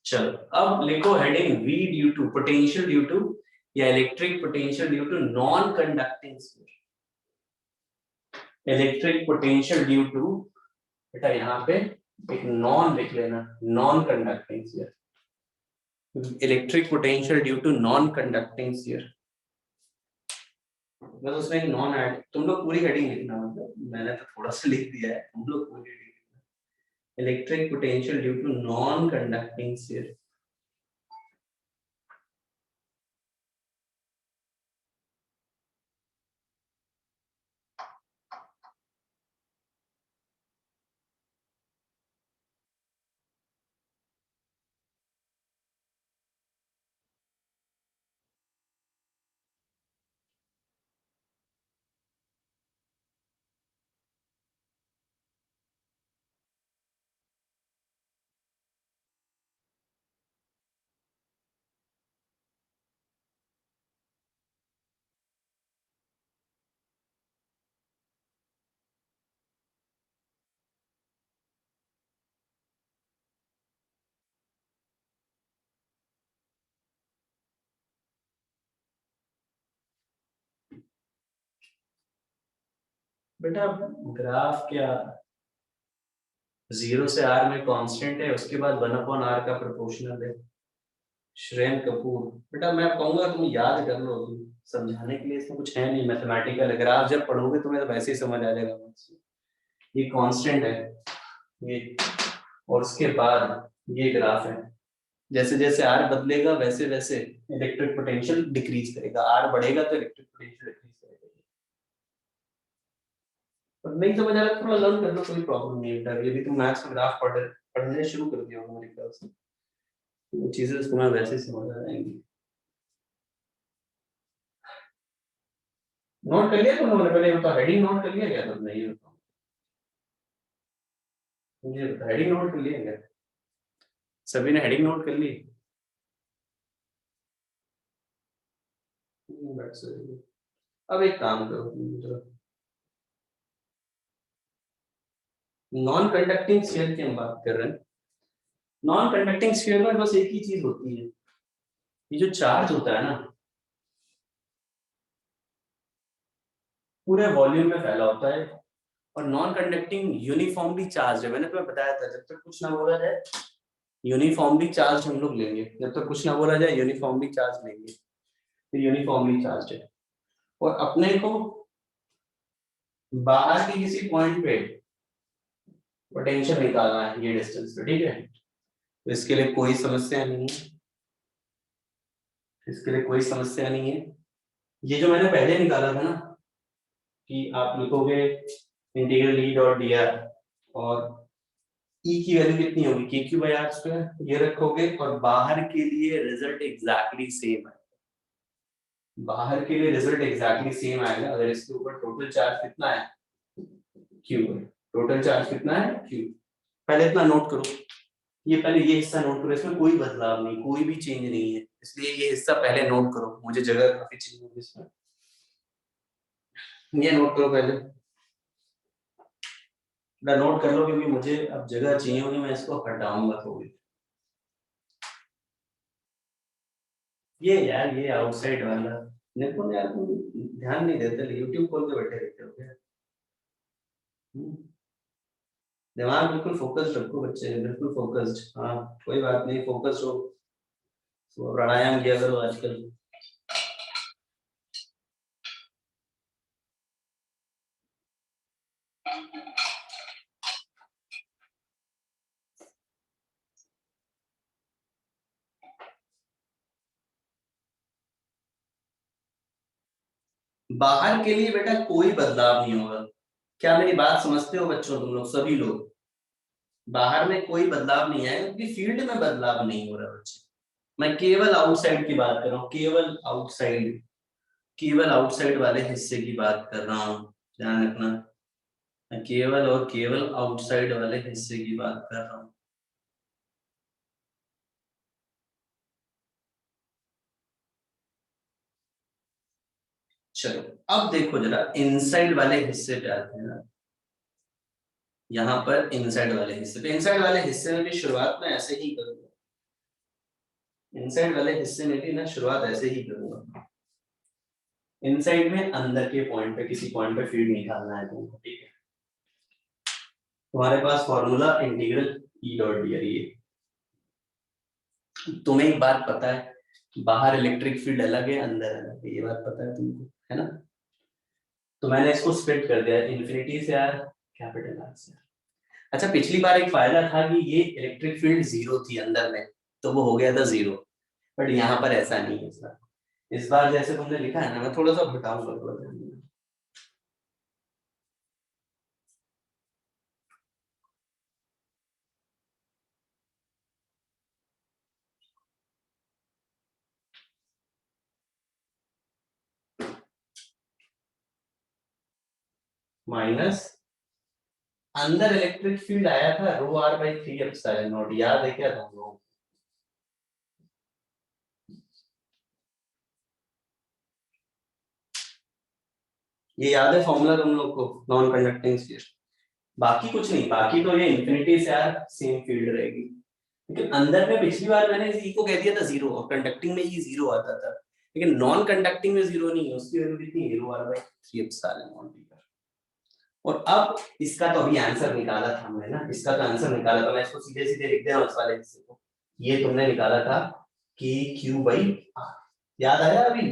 चलो अब लिखो heading V due to potential due to या electric potential due to non conducting sphere, electric potential due to, बेटा यहाँ पे एक नॉन लिख लेना, non conducting sphere. Electric potential due to non conducting sphere, बस उसमें एक नॉन ऐड, तुम लोग पूरी हेडिंग लिखना, मतलब मैंने तो थोड़ा सा लिख दिया है, तुम लोग पूरी हेडिंग लिखना। Electric potential due to non conducting sphere. बेटा ग्राफ क्या, 0 से r में कांस्टेंट है, उसके बाद 1/r का प्रोपोर्शनल है। श्रेयन कपूर, बेटा मैं कहूंगा तुम याद कर लो, समझाने के लिए इसमें कुछ है नहीं मैथमेटिकल, अगर आप जब पढ़ोगे तुम्हें तो वैसे ही समझ आ जाएगा। ये कांस्टेंट है ये, और उसके बाद ये ग्राफ है, जैसे जैसे r बदलेगा वैसे वैसे इलेक्ट्रिक पोटेंशियल डिक्रीज करेगा, r बढ़ेगा तो इलेक्ट्रिक पोटेंशियल डिक्रीज करेगा। और नहीं समझ आ रहा थोड़ा लर्न कर लो, कोई प्रॉब्लम नहीं है। ये भी तुम मैथ्स का ग्राफ पढ़ने शुरू कर दिया होगा मेरे ख्याल से, वो चीजें तुम्हें वैसे ही समझ आ जाएंगी। नोट कर लिया तुमने, पहले बता, हेडिंग नोट कर लिया क्या तुमने, ये बताओ मुझे, बता हेडिंग नोट कर लिया क्या, सभी ने हेडिंग नोट कर ली? अब एक काम करो, नॉन कंडक्टिंग स्फीयर की हम बात कर रहे हैं। नॉन कंडक्टिंग स्फीयर में बस एक ही चीज होती है, ये जो चार्ज होता है ना पूरे वॉल्यूम में फैला होता है, और नॉन कंडक्टिंग यूनिफॉर्मली चार्ज है। मैंने तुम्हें बताया था, जब तक कुछ ना बोला जाए यूनिफॉर्मली चार्ज हम लोग लेंगे, जब तक कुछ ना बोला जाए यूनिफॉर्मली चार्ज लेंगे, तो यूनिफॉर्मली चार्ज है। और अपने को बाहर के किसी पॉइंट पे पोटेंशियल निकालना है ये डिस्टेंस पे, ठीक है, तो इसके लिए कोई समस्या नहीं है, इसके लिए कोई समस्या नहीं है। ये जो मैंने पहले निकाला था ना कि आप लिखोगे integral E dot D R, और ई की वैल्यू कितनी होगी के क्यू बाई आर स्क्वायर, ये रखोगे, और बाहर के लिए रिजल्ट एग्जैक्टली सेम है, बाहर के लिए रिजल्ट एग्जैक्टली सेम आएगा। अगर इसके ऊपर टोटल चार्ज कितना है क्यू है, टोटल चार्ज कितना है क्यू, पहले इतना नोट करो, ये पहले ये हिस्सा नोट करो, इसमें कोई बदलाव नहीं, कोई भी चेंज नहीं है, इसलिए ये हिस्सा पहले नोट करो, मुझे जगह काफी चेंज होगी इसमें, ये नोट करो पहले, नोट कर लो, क्योंकि मुझे अब जगह चाहिए होगी, मैं इसको हटाऊंगा थोड़ी। ये यार ये आउटसाइड वाला, देखो यार तुम ध्यान नहीं देते, यूट्यूब खोल के बैठे रहते हो क्या? हम्म? दिमाग बिल्कुल फोकस्ड रखो बच्चे, बिल्कुल फोकस्ड, हाँ कोई बात नहीं, फोकस्ड हो, तो प्राणायाम किया करो आजकल। बाहर के लिए बेटा कोई बदलाव नहीं होगा, क्या मेरी बात समझते हो बच्चों, तुम लोग सभी लोग? बाहर में कोई बदलाव नहीं आएगा, क्योंकि फील्ड में बदलाव नहीं हो रहा बच्चे, मैं केवल आउटसाइड की बात कर रहा हूँ, केवल आउटसाइड, केवल आउटसाइड वाले हिस्से की बात कर रहा हूँ, ध्यान रखना, मैं केवल और केवल आउटसाइड वाले हिस्से की बात कर रहा हूँ। चलो अब देखो जरा इनसाइड वाले हिस्से पे आते हैं ना, यहाँ पर इनसाइड वाले हिस्से पे, इनसाइड वाले हिस्से में भी शुरुआत में ऐसे ही करूंगा, इनसाइड वाले हिस्से में भी ना शुरुआत ऐसे ही करूंगा, इनसाइड में अंदर के पॉइंट पे किसी पॉइंट पे फील्ड निकालना है तुमको, ठीक है, तुम्हारे पास formula integral E dot D R, ये तुम्हें एक बात पता है, बाहर इलेक्ट्रिक फील्ड अलग है, अंदर अलग है, ये बात पता है तुमको, है ना? तो मैंने इसको स्प्लिट कर दिया इन्फिनिटी से आर, कैपिटल आर से। अच्छा, पिछली बार एक फायदा था कि ये इलेक्ट्रिक फील्ड जीरो थी अंदर में, तो वो हो गया था जीरो, बट यहाँ पर ऐसा नहीं है। इस बार जैसे तुमने लिखा है ना, मैं थोड़ा सा घटाऊंगा, थोड़ा सा माइनस, अंदर इलेक्ट्रिक फील्ड आया था रो आर बाई 3 एप्सिलॉन नॉट, याद है क्या तुमको? ये याद है फॉर्मूला तुम लोग को, नॉन कंडक्टिंग स्फीयर? बाकी कुछ नहीं, बाकी तो ये इन्फिनिटी से यार सेम फील्ड रहेगी, लेकिन अंदर में पिछली बार मैंने इस ई को कह दिया था जीरो, और कंडक्टिंग में ई जीरो आता था, लेकिन नॉन कंडक्टिंग में जीरो नहीं है, उसकी वैल्यू कितनी है, rho R by 3 epsilon naught. और अब इसका तो अभी आंसर निकाला था हमने ना, इसका तो आंसर निकाला था, मैं इसको सीधे सीधे लिख दिया उस वाले हिस्से को। ये तुमने निकाला था कि क्यू बाई आर, याद आया अभी?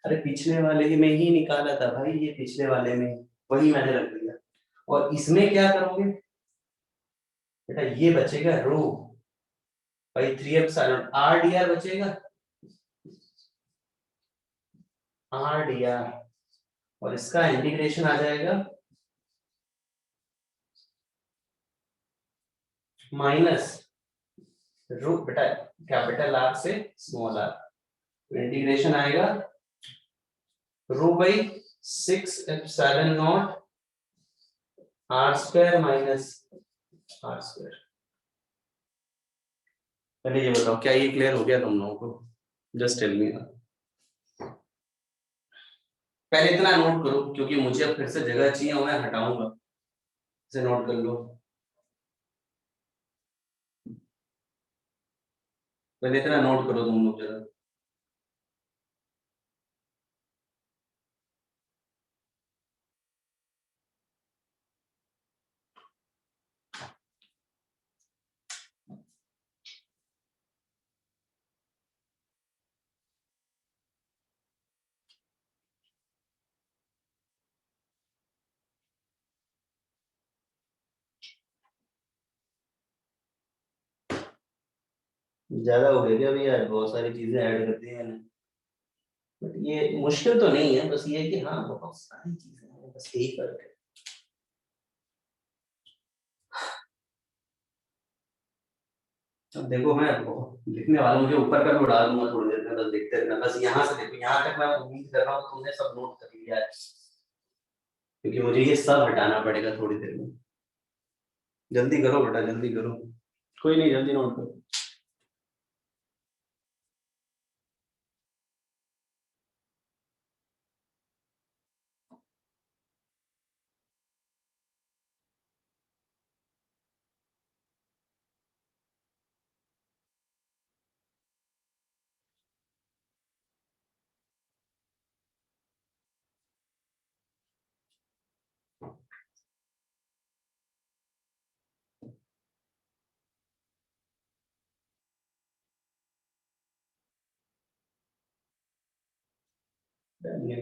अरे पिछले वाले में ही निकाला था भाई, ये पिछले वाले में वही मैंने रख दिया। और इसमें क्या करोगे बेटा, ये बचेगा rho by 3 epsilon R D R बचेगा, आर डी आर, और इसका इंटीग्रेशन आ जाएगा माइनस रो बेटा कैपिटल आर से स्मॉल आर, इंटीग्रेशन आएगा rho by 6 epsilon not R square minus R square. पहले ये बताओ क्या ये क्लियर हो गया तुम लोगों को? Just tell me. पहले इतना नोट करो, क्योंकि मुझे अब फिर से जगह चाहिए और मैं हटाऊंगा, इसे नोट कर लो। पहले इतना नोट करो तुम लोग जरा। ज्यादा हो गया क्या भैया? बहुत सारी चीजें ऐड कर दी मैंने, बट ये मुश्किल तो नहीं है, बस ये है कि हाँ बहुत सारी चीजें हैं, बस यही फर्क है। अब देखो, मैं लिखने वाला हूँ, मुझे ऊपर का भी उड़ा दूंगा थोड़ी देर में, बस देखते रहना, बस यहाँ से देखो, यहाँ तक मैं उम्मीद कर रहा हूँ तुमने सब नोट कर लिया है, क्योंकि मुझे ये सब हटाना पड़ेगा थोड़ी देर में। जल्दी करो बेटा, जल्दी करो, कोई नहीं, जल्दी नोट करो।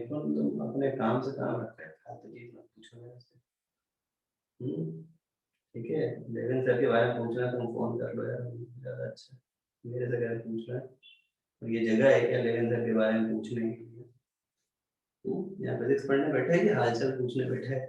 तुम अपने काम से काम रखते हैं, फालतू चीज मत पूछो मेरे से। ठीक है, लेविन सर के बारे में पूछना है तुम फोन कर लो यार, ज्यादा अच्छा है। मेरे से क्या पूछ रहा है? और ये जगह है क्या लेविन सर के बारे में पूछने के लिए? यहाँ फिजिक्स पढ़ने बैठा है कि हालचाल पूछने बैठा है?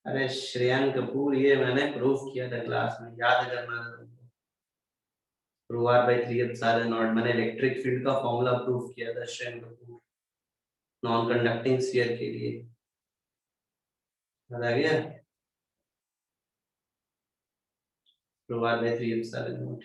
अरे श्रेयन कपूर, ये मैंने प्रूफ किया था क्लास में, याद करना था तुमको। रो आर बाई 3 एप्सिलॉन नॉट, मैंने इलेक्ट्रिक फील्ड का फॉर्मूला प्रूफ किया था Shreyan Kapoor, non conducting sphere के लिए। याद आ गया? रो आर बाई 3 एप्सिलॉन नॉट।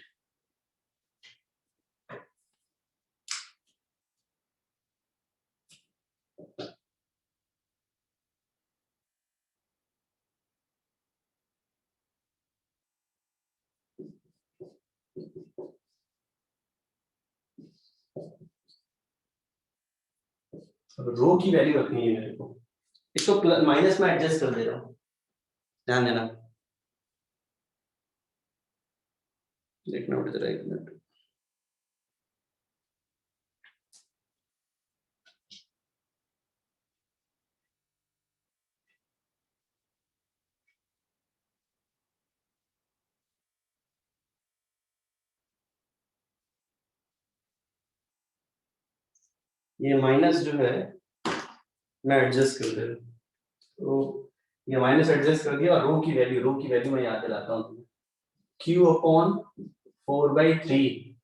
रो की वैल्यू रखनी है मेरे को, इसको माइनस में एडजस्ट कर दे रहा हूँ, ध्यान देना, देखना उठ जरा एक मिनट। ये माइनस जो है मैं एडजस्ट कर दे रहा हूँ, तो ये माइनस एडजस्ट कर दिया, और रो की वैल्यू मैं याद दिलाता हूँ तुम्हें, Q upon 4/3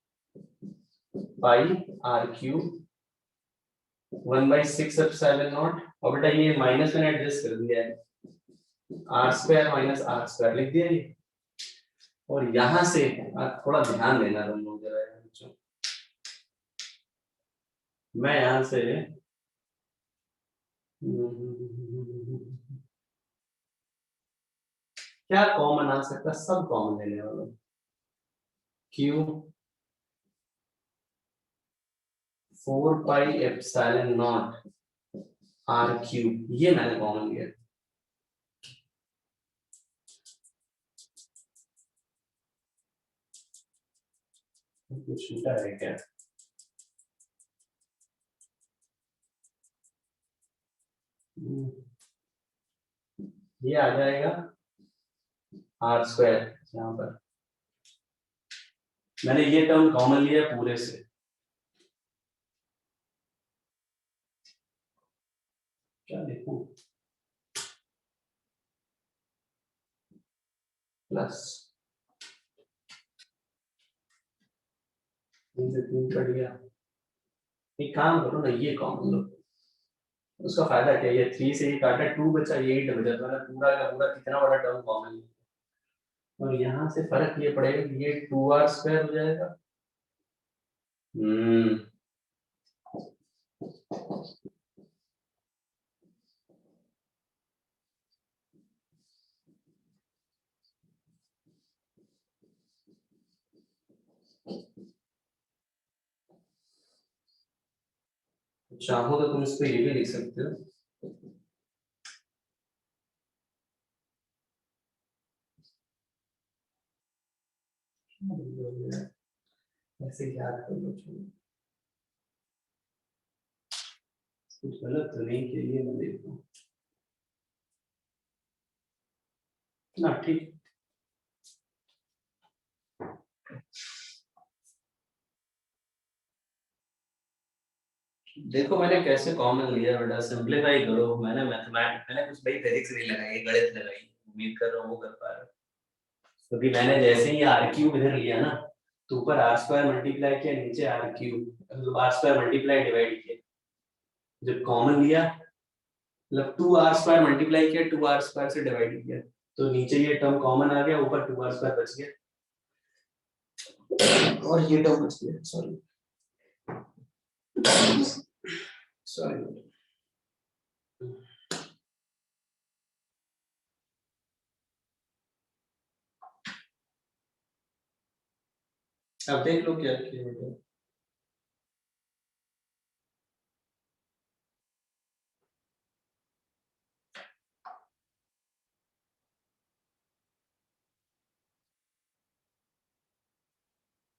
pi R Q 1/6 epsilon naught, और बेटा ये माइनस मैंने एडजस्ट कर दिया है, R square minus R square लिख दिया ये, और यहां से थोड़ा ध्यान देना तुम लोग जरा यार बच्चों, मैं यहां से क्या कॉमन आ सकता है, सब कॉमन लेने वाला, Q 4 pi epsilon not R cube, ये मैंने कॉमन लिया, कुछ छूटा है क्या, ये आ जाएगा आर स्क्वायर, यहाँ पर मैंने ये टर्म कॉमन लिया पूरे से, क्या लिखूं, प्लस 3 से 3 कट गया, एक काम करो ना, ये कॉमन लो, उसका फायदा क्या है, ये 3 से ही काटा 2 बचा, ये 8 बचा, तो मैंने पूरा का पूरा कितना बड़ा टर्म कॉमन लिया, और यहाँ से फर्क ये पड़ेगा कि ये 2r स्क्वायर हो जाएगा, हम्म चाहो तो तुम इसको ये भी लिख सकते हो, ऐसे याद कर लो, कुछ गलत तो नहीं के लिए मैं देखता हूँ ना, ठीक, देखो मैंने कैसे कॉमन लिया बेटा, सिंपलीफाई करो, मैंने कुछ भाई फिजिक्स नहीं लगाई, गणित लगाई, उम्मीद कर रहा हूँ वो कर पा रहा हूँ, क्योंकि मैंने जैसे ही आर क्यूब इधर लिया ना, तो ऊपर आर स्क्वायर मल्टीप्लाई किया, नीचे आर क्यूब, मतलब आर स्क्वायर मल्टीप्लाई डिवाइड किया, जब कॉमन लिया मतलब 2r² मल्टीप्लाई किया, 2r² से डिवाइड किया, तो नीचे ये टर्म कॉमन आ गया, ऊपर 2r² बच गया, और ये टर्म बच गया, सॉरी सॉरी। अब देख लो क्या किया बेटा,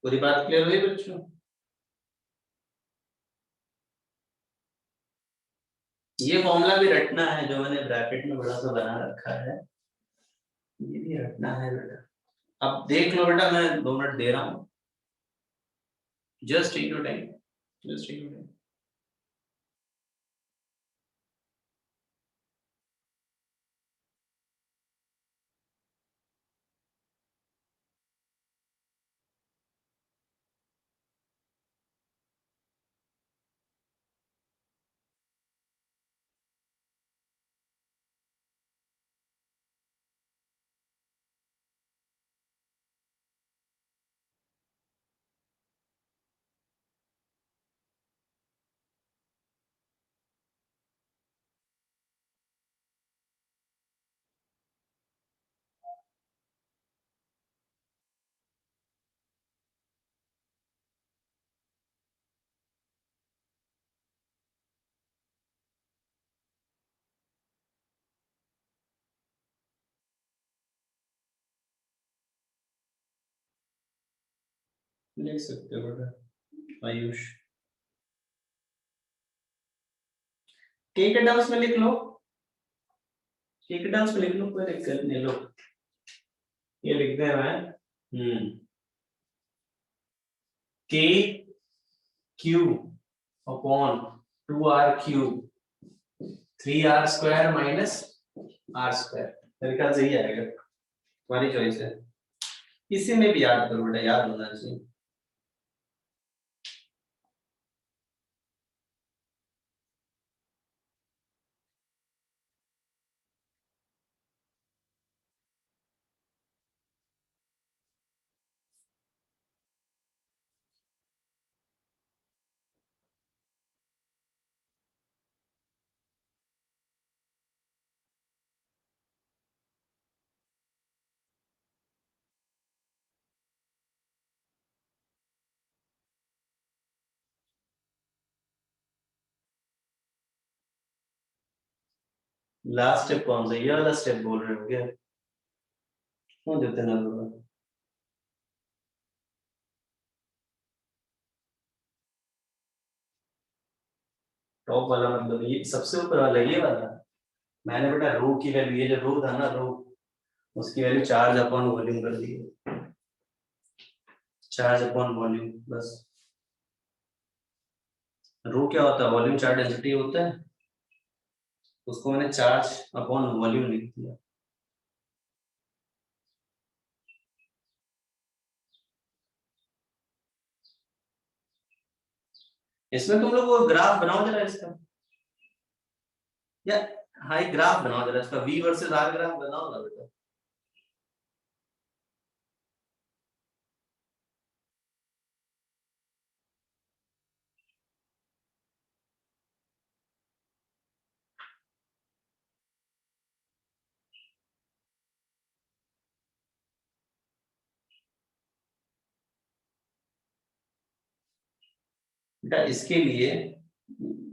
पूरी बात क्लियर हुई बच्चों, ये फॉर्मूला भी रटना है जो मैंने ब्रैकेट में बड़ा सा बना रखा है, ये भी रटना है बेटा, अब देख लो बेटा, मैं 2 मिनट दे रहा हूँ, just take your time, just take your time. लिख सकते हो बेटा आयुष, के के टर्म्स में लिख लो, के के टर्म्स में लिख लो, कोई दिक्कत नहीं। लो ये लिखते हैं मैं के Q upon 2r cube 3r square minus r square, मेरे ख्याल से ही आएगा, तुम्हारी चॉइस है। इसी में भी याद करो बेटा, याद होना चाहिए। लास्ट स्टेप कौन सा, ये वाला स्टेप बोल रहे हो क्या? क्यों देते ना लोग? टॉप वाला मतलब ये सबसे ऊपर वाला, ये वाला? मैंने बेटा रो की वैल्यू, ये जो रो था ना, रो, उसकी वैल्यू चार्ज अपॉन वॉल्यूम कर दी है, चार्ज अपॉन वॉल्यूम बस। रो क्या होता है? वॉल्यूम चार्ज डेंसिटी होता है, उसको मैंने चार्ज अपॉन वॉल्यूम लिख दिया। इसमें तुम लोग वो ग्राफ बनाओ जरा इसका, या हाई ग्राफ बनाओ जरा इसका, वी वर्सेस आर ग्राफ बनाओ ना बेटा। बेटा इसके लिए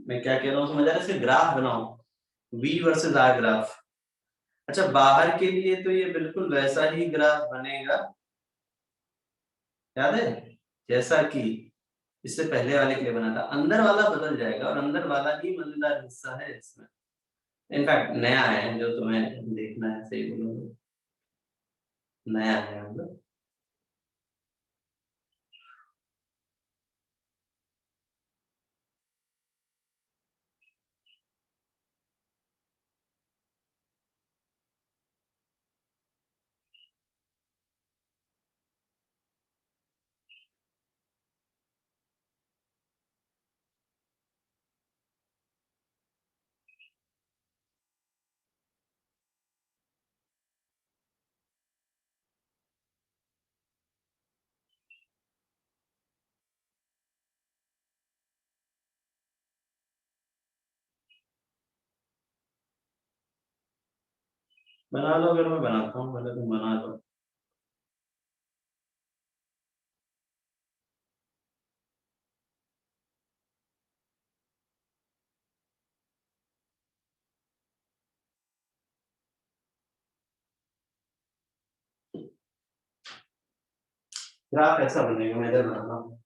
मैं क्या कह रहा हूँ, समझ आ रहा है? इसके ग्राफ बनाओ, वी वर्सेस आर ग्राफ। अच्छा, बाहर के लिए तो ये बिल्कुल वैसा ही ग्राफ बनेगा, याद है, जैसा कि इससे पहले वाले के लिए बना था। अंदर वाला बदल जाएगा, और अंदर वाला ही मजेदार हिस्सा है इसमें, इनफैक्ट नया है जो तुम्हें देखना है, सही बोलो तो। नया है मतलब। बना लो, अगर मैं बनाता हूँ पहले तुम बना दो। ग्राफ ऐसा बनेगा, मैं इधर बनाता हूँ।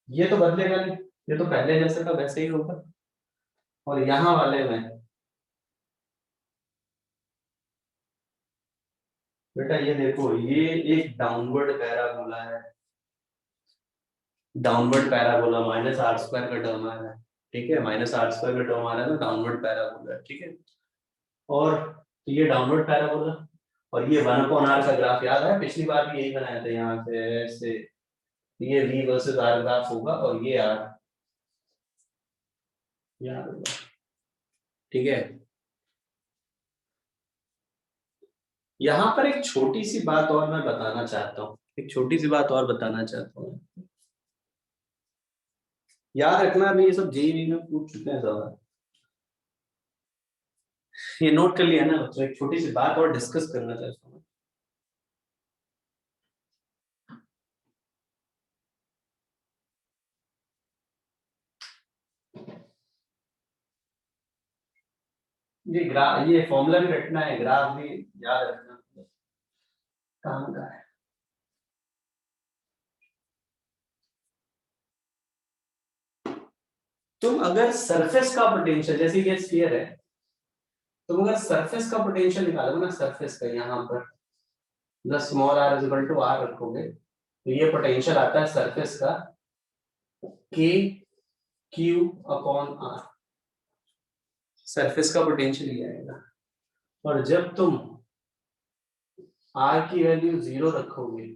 ये तो बदलेगा नहीं, ये तो पहले जैसे था वैसे ही होगा। और यहाँ वाले में बेटा ये देखो, ये एक डाउनवर्ड पैराबोला है, downward parabola, minus R square का टर्म आ रहा है, ठीक है, माइनस आर स्क्वायर का टर्म आ रहा है ना, डाउनवर्ड पैराबोला है, ठीक है। और तो ये डाउनवर्ड पैराबोला, और ये 1/r का ग्राफ याद है, पिछली बार भी यही बनाया था, यहाँ से ऐसे, ये v वर्सेस r ग्राफ होगा, और ये r याद होगा, ठीक है। यहाँ पर एक छोटी सी बात और मैं बताना चाहता हूँ, एक छोटी सी बात और बताना चाहता हूँ। याद रखना, अभी ये सब जेईई में पूछ चुके हैं सवाल, ये नोट कर लिया ना बच्चों। एक छोटी सी बात और डिस्कस करना चाहता हूँ। ये ग्राफ, ये फॉर्मूला भी रटना है, ग्राफ भी याद रखना, काम का है। तुम अगर सरफेस का पोटेंशियल, जैसे ये स्फीयर है, तुम अगर सरफेस का पोटेंशियल निकालोगे ना, सरफेस का, यहाँ पर the small R is equal to R रखोगे, तो ये पोटेंशियल आता है सरफेस का के क्यू अपॉन आर, सरफेस का पोटेंशियल ये आएगा। और जब तुम आर की वैल्यू 0 रखोगे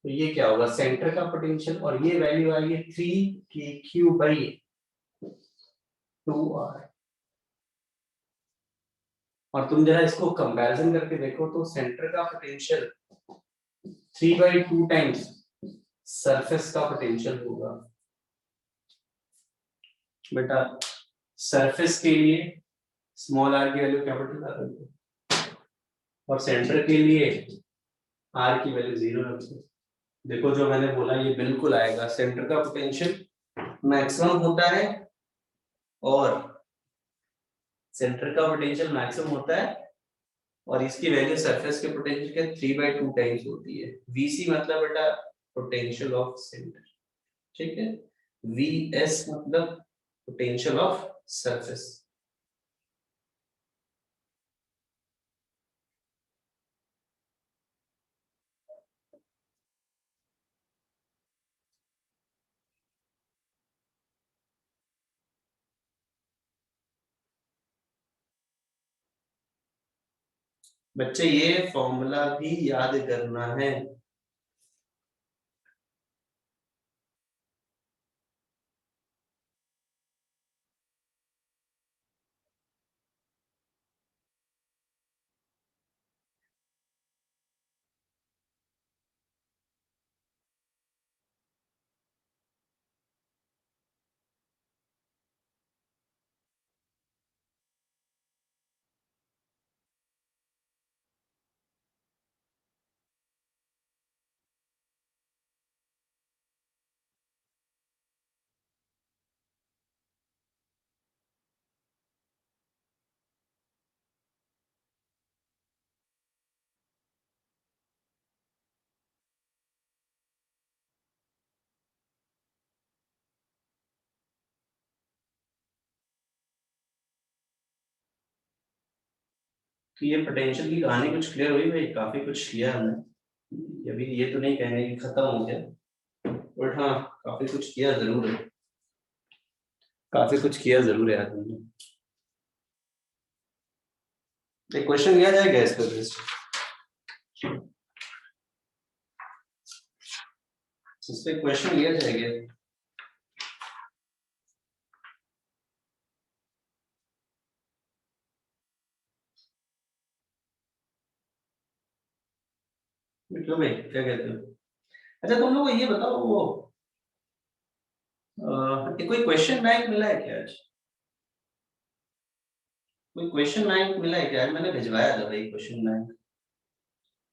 तो ये क्या होगा, सेंटर का पोटेंशियल, और ये वैल्यू आएगी 3 k3/2r। और तुम जरा इसको कंपैरिजन करके देखो तो सेंटर का पोटेंशियल 3/2 टाइम्स सरफेस का पोटेंशियल होगा। बेटा सरफेस के लिए स्मॉल आर की वैल्यू कैपिटल आर रखो, और सेंटर के लिए आर की वैल्यू 0 रखो। देखो जो मैंने बोला ये बिल्कुल आएगा, सेंटर का पोटेंशियल मैक्सिमम होता है, और सेंटर का पोटेंशियल मैक्सिमम होता है, और इसकी वैल्यू सरफेस के पोटेंशियल के 3/2 टाइम्स होती है। वीसी मतलब बेटा पोटेंशियल ऑफ सेंटर, ठीक है। वीएस मतलब पोटेंशियल ऑफ सरफेस। बच्चे ये फॉर्मूला भी याद करना है। तो ये पोटेंशियल की कहानी कुछ क्लियर हुई भाई, काफी कुछ किया हमने, अभी ये तो नहीं कहेंगे कि खत्म हो गया, बट हाँ काफी कुछ किया जरूर है, काफी कुछ किया जरूर है आज हमने। एक क्वेश्चन लिया जाएगा इस पर, इस पे क्वेश्चन लिया जाएगा। क्यों भाई, क्या कहते हो? अच्छा तुम लोग को ये बताओ, वो कोई क्वेश्चन बैंक मिला है क्या आज? कोई क्वेश्चन बैंक मिला है क्या? आज मैंने भिजवाया था भाई क्वेश्चन बैंक,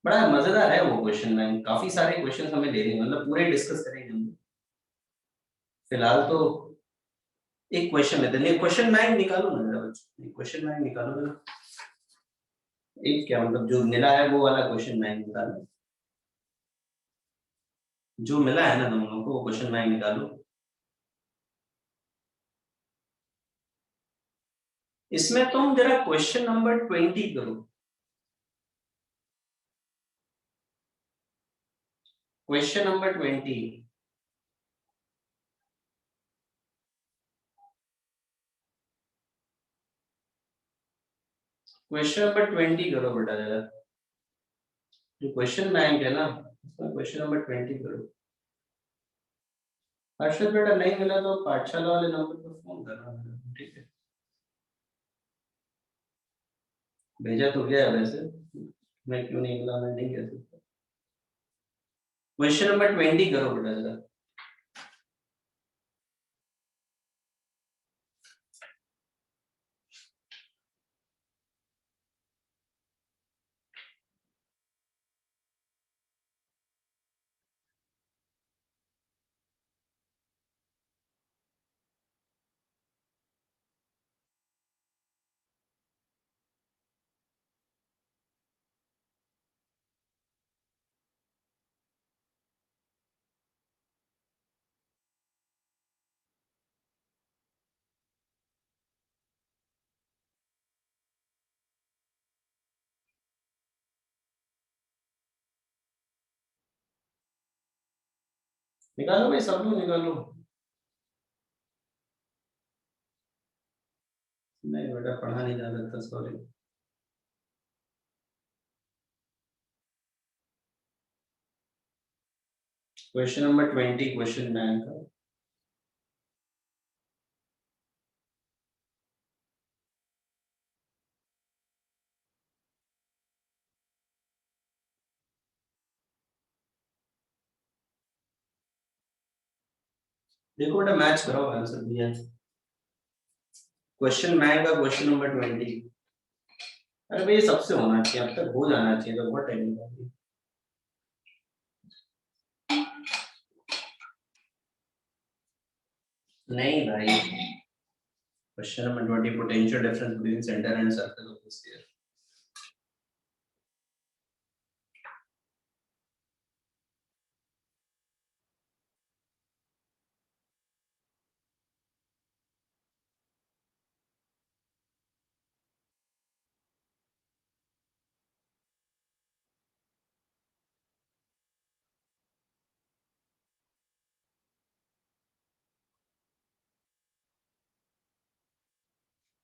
बड़ा मजेदार है वो क्वेश्चन बैंक, काफी सारे क्वेश्चन हमें ले रहे हैं, मतलब पूरे डिस्कस करेंगे हम। फिलहाल तो एक क्वेश्चन लेते हैं, क्वेश्चन बैंक निकालो ना जरा बच्चों, क्वेश्चन बैंक निकालो जरा। एक क्या मतलब, जो मिला है वो वाला क्वेश्चन बैंक निकालो, जो मिला है ना तुम लोगों को वो क्वेश्चन बैंक निकालो। इसमें तुम जरा क्वेश्चन नंबर 20 करो, क्वेश्चन नंबर 20। क्वेश्चन नंबर 20 करो बेटा जरा, जो क्वेश्चन बैंक है ना उसमें क्वेश्चन नंबर 20 करो। हर्षद बेटा नहीं मिला तो पाठशाला वाले नंबर पर फोन करना, ठीक है? भेजा तो गया है वैसे, मैं क्यों नहीं मिला मैं नहीं कह सकता। क्वेश्चन नंबर 20 करो बेटा जरा। निकालो भाई, सब लोग निकालो। नहीं बेटा पढ़ा नहीं जा सकता, sorry. Question number 20 question bank का। देखो बेटा मैच करो आंसर दिया है। क्वेश्चन बैंक का क्वेश्चन नंबर 20। अरे भाई ये सबसे होना चाहिए, अब तक हो जाना चाहिए, तो बहुत टाइम निकाल। नहीं भाई, question number 20 potential difference between centre and surface of the sphere.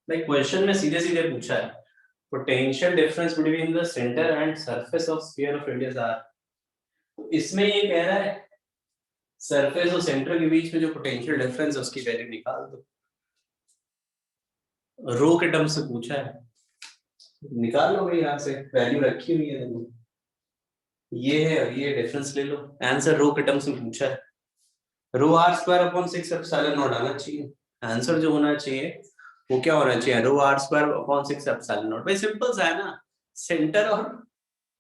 भाई क्वेश्चन में सीधे सीधे पूछा है potential difference between the centre and surface of sphere of radius R. इसमें ये कह रहा है सरफेस और सेंटर के बीच में जो पोटेंशियल डिफरेंस है उसकी वैल्यू निकाल दो। रो के टर्म से पूछा है, निकाल लो भाई, यहाँ से वैल्यू रखी हुई है देखो, ये है और ये डिफरेंस ले लो। आंसर रो के टर्म से पूछा है, rho R square upon 6 epsilon not आना चाहिए। आंसर जो होना चाहिए वो क्या होना चाहिए, rho R square upon 6 epsilon not. भाई सिंपल सा है ना, सेंटर और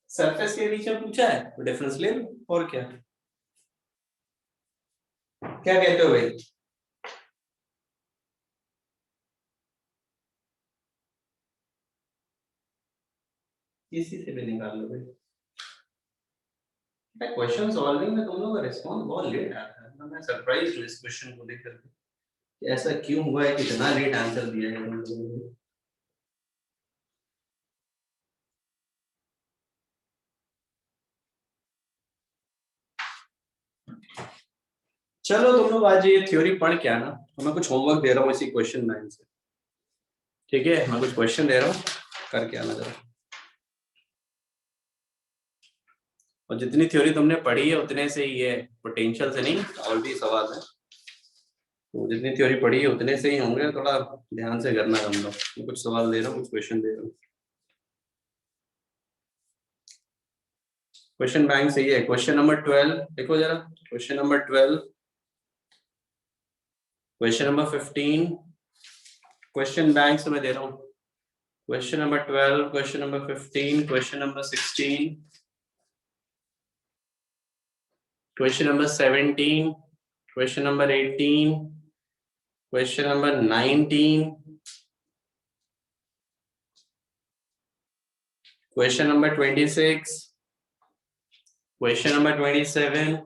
सरफेस के बीच में पूछा है तो डिफरेंस ले लो, और क्या। क्या कहते हो भाई? किसी से भी निकाल लो भाई। क्वेश्चन सॉल्विंग में तुम लोग का रिस्पॉन्स बहुत लेट आता है, तो मैं सरप्राइज हूँ इस क्वेश्चन को लेकर के, ऐसा क्यों हुआ है कि इतना लेट आंसर दिया है तुम लोगों ने। चलो तुम लोग आज ये थ्योरी पढ़ के आना, तो मैं कुछ होमवर्क दे रहा हूँ इसी क्वेश्चन बैंक से, ठीक है? मैं कुछ क्वेश्चन दे रहा हूँ, करके आना जरा। और जितनी थ्योरी तुमने पढ़ी है उतने से ही है, पोटेंशियल से नहीं, और भी सवाल है, तो जितनी थ्योरी पढ़ी है उतने से ही होंगे, थोड़ा ध्यान से करना हम लोग। मैं कुछ सवाल दे रहा हूँ, कुछ क्वेश्चन दे रहा हूँ। क्वेश्चन बैंक सही है। क्वेश्चन नंबर 12 देखो जरा, question number 12, question number 15, question bank से मैं दे रहा हूँ। Question number 12, question number 15, question number 16, question number 17, question number 18, question number 19, question number 26, question number 27,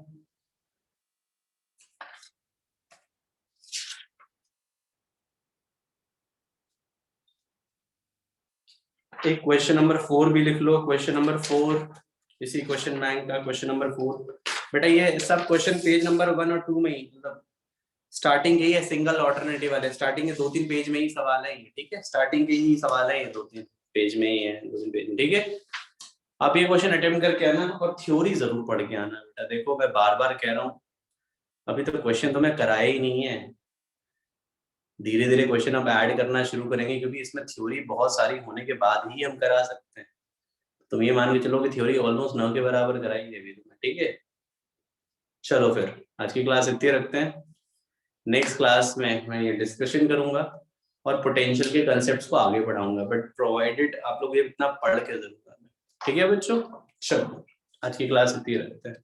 एक क्वेश्चन नंबर 4 भी लिख लो, क्वेश्चन नंबर 4 इसी क्वेश्चन बैंक का क्वेश्चन नंबर 4। बेटा ये सब क्वेश्चन पेज नंबर 1 और 2 में ही, मतलब स्टार्टिंग के ही है, सिंगल ऑल्टरनेटिव वाले, स्टार्टिंग के 2-3 पेज में ही सवाल है ये, ठीक है? स्टार्टिंग के ही सवाल है ये, 2-3 पेज में ही है, 2-3 पेज में, ठीक है? आप ये क्वेश्चन अटेम्प्ट करके आना और थ्योरी जरूर पढ़ के आना बेटा। देखो मैं बार बार कह रहा हूँ, अभी तो क्वेश्चन तो मैं कराया ही नहीं है, धीरे धीरे क्वेश्चन अब ऐड करना शुरू करेंगे, क्योंकि इसमें थ्योरी बहुत सारी होने के बाद ही हम करा सकते हैं। तुम ये मान के चलो कि थ्योरी ऑलमोस्ट 9 के बराबर कराई है अभी तुम्हें, ठीक है? चलो फिर आज की क्लास इतनी रखते हैं, नेक्स्ट क्लास में मैं ये डिस्कशन करूंगा और पोटेंशियल के कंसेप्ट्स को आगे बढ़ाऊंगा, बट प्रोवाइडेड आप लोग ये इतना पढ़ के जरूर करना, ठीक है बच्चों? चलो आज की क्लास इतनी रखते हैं।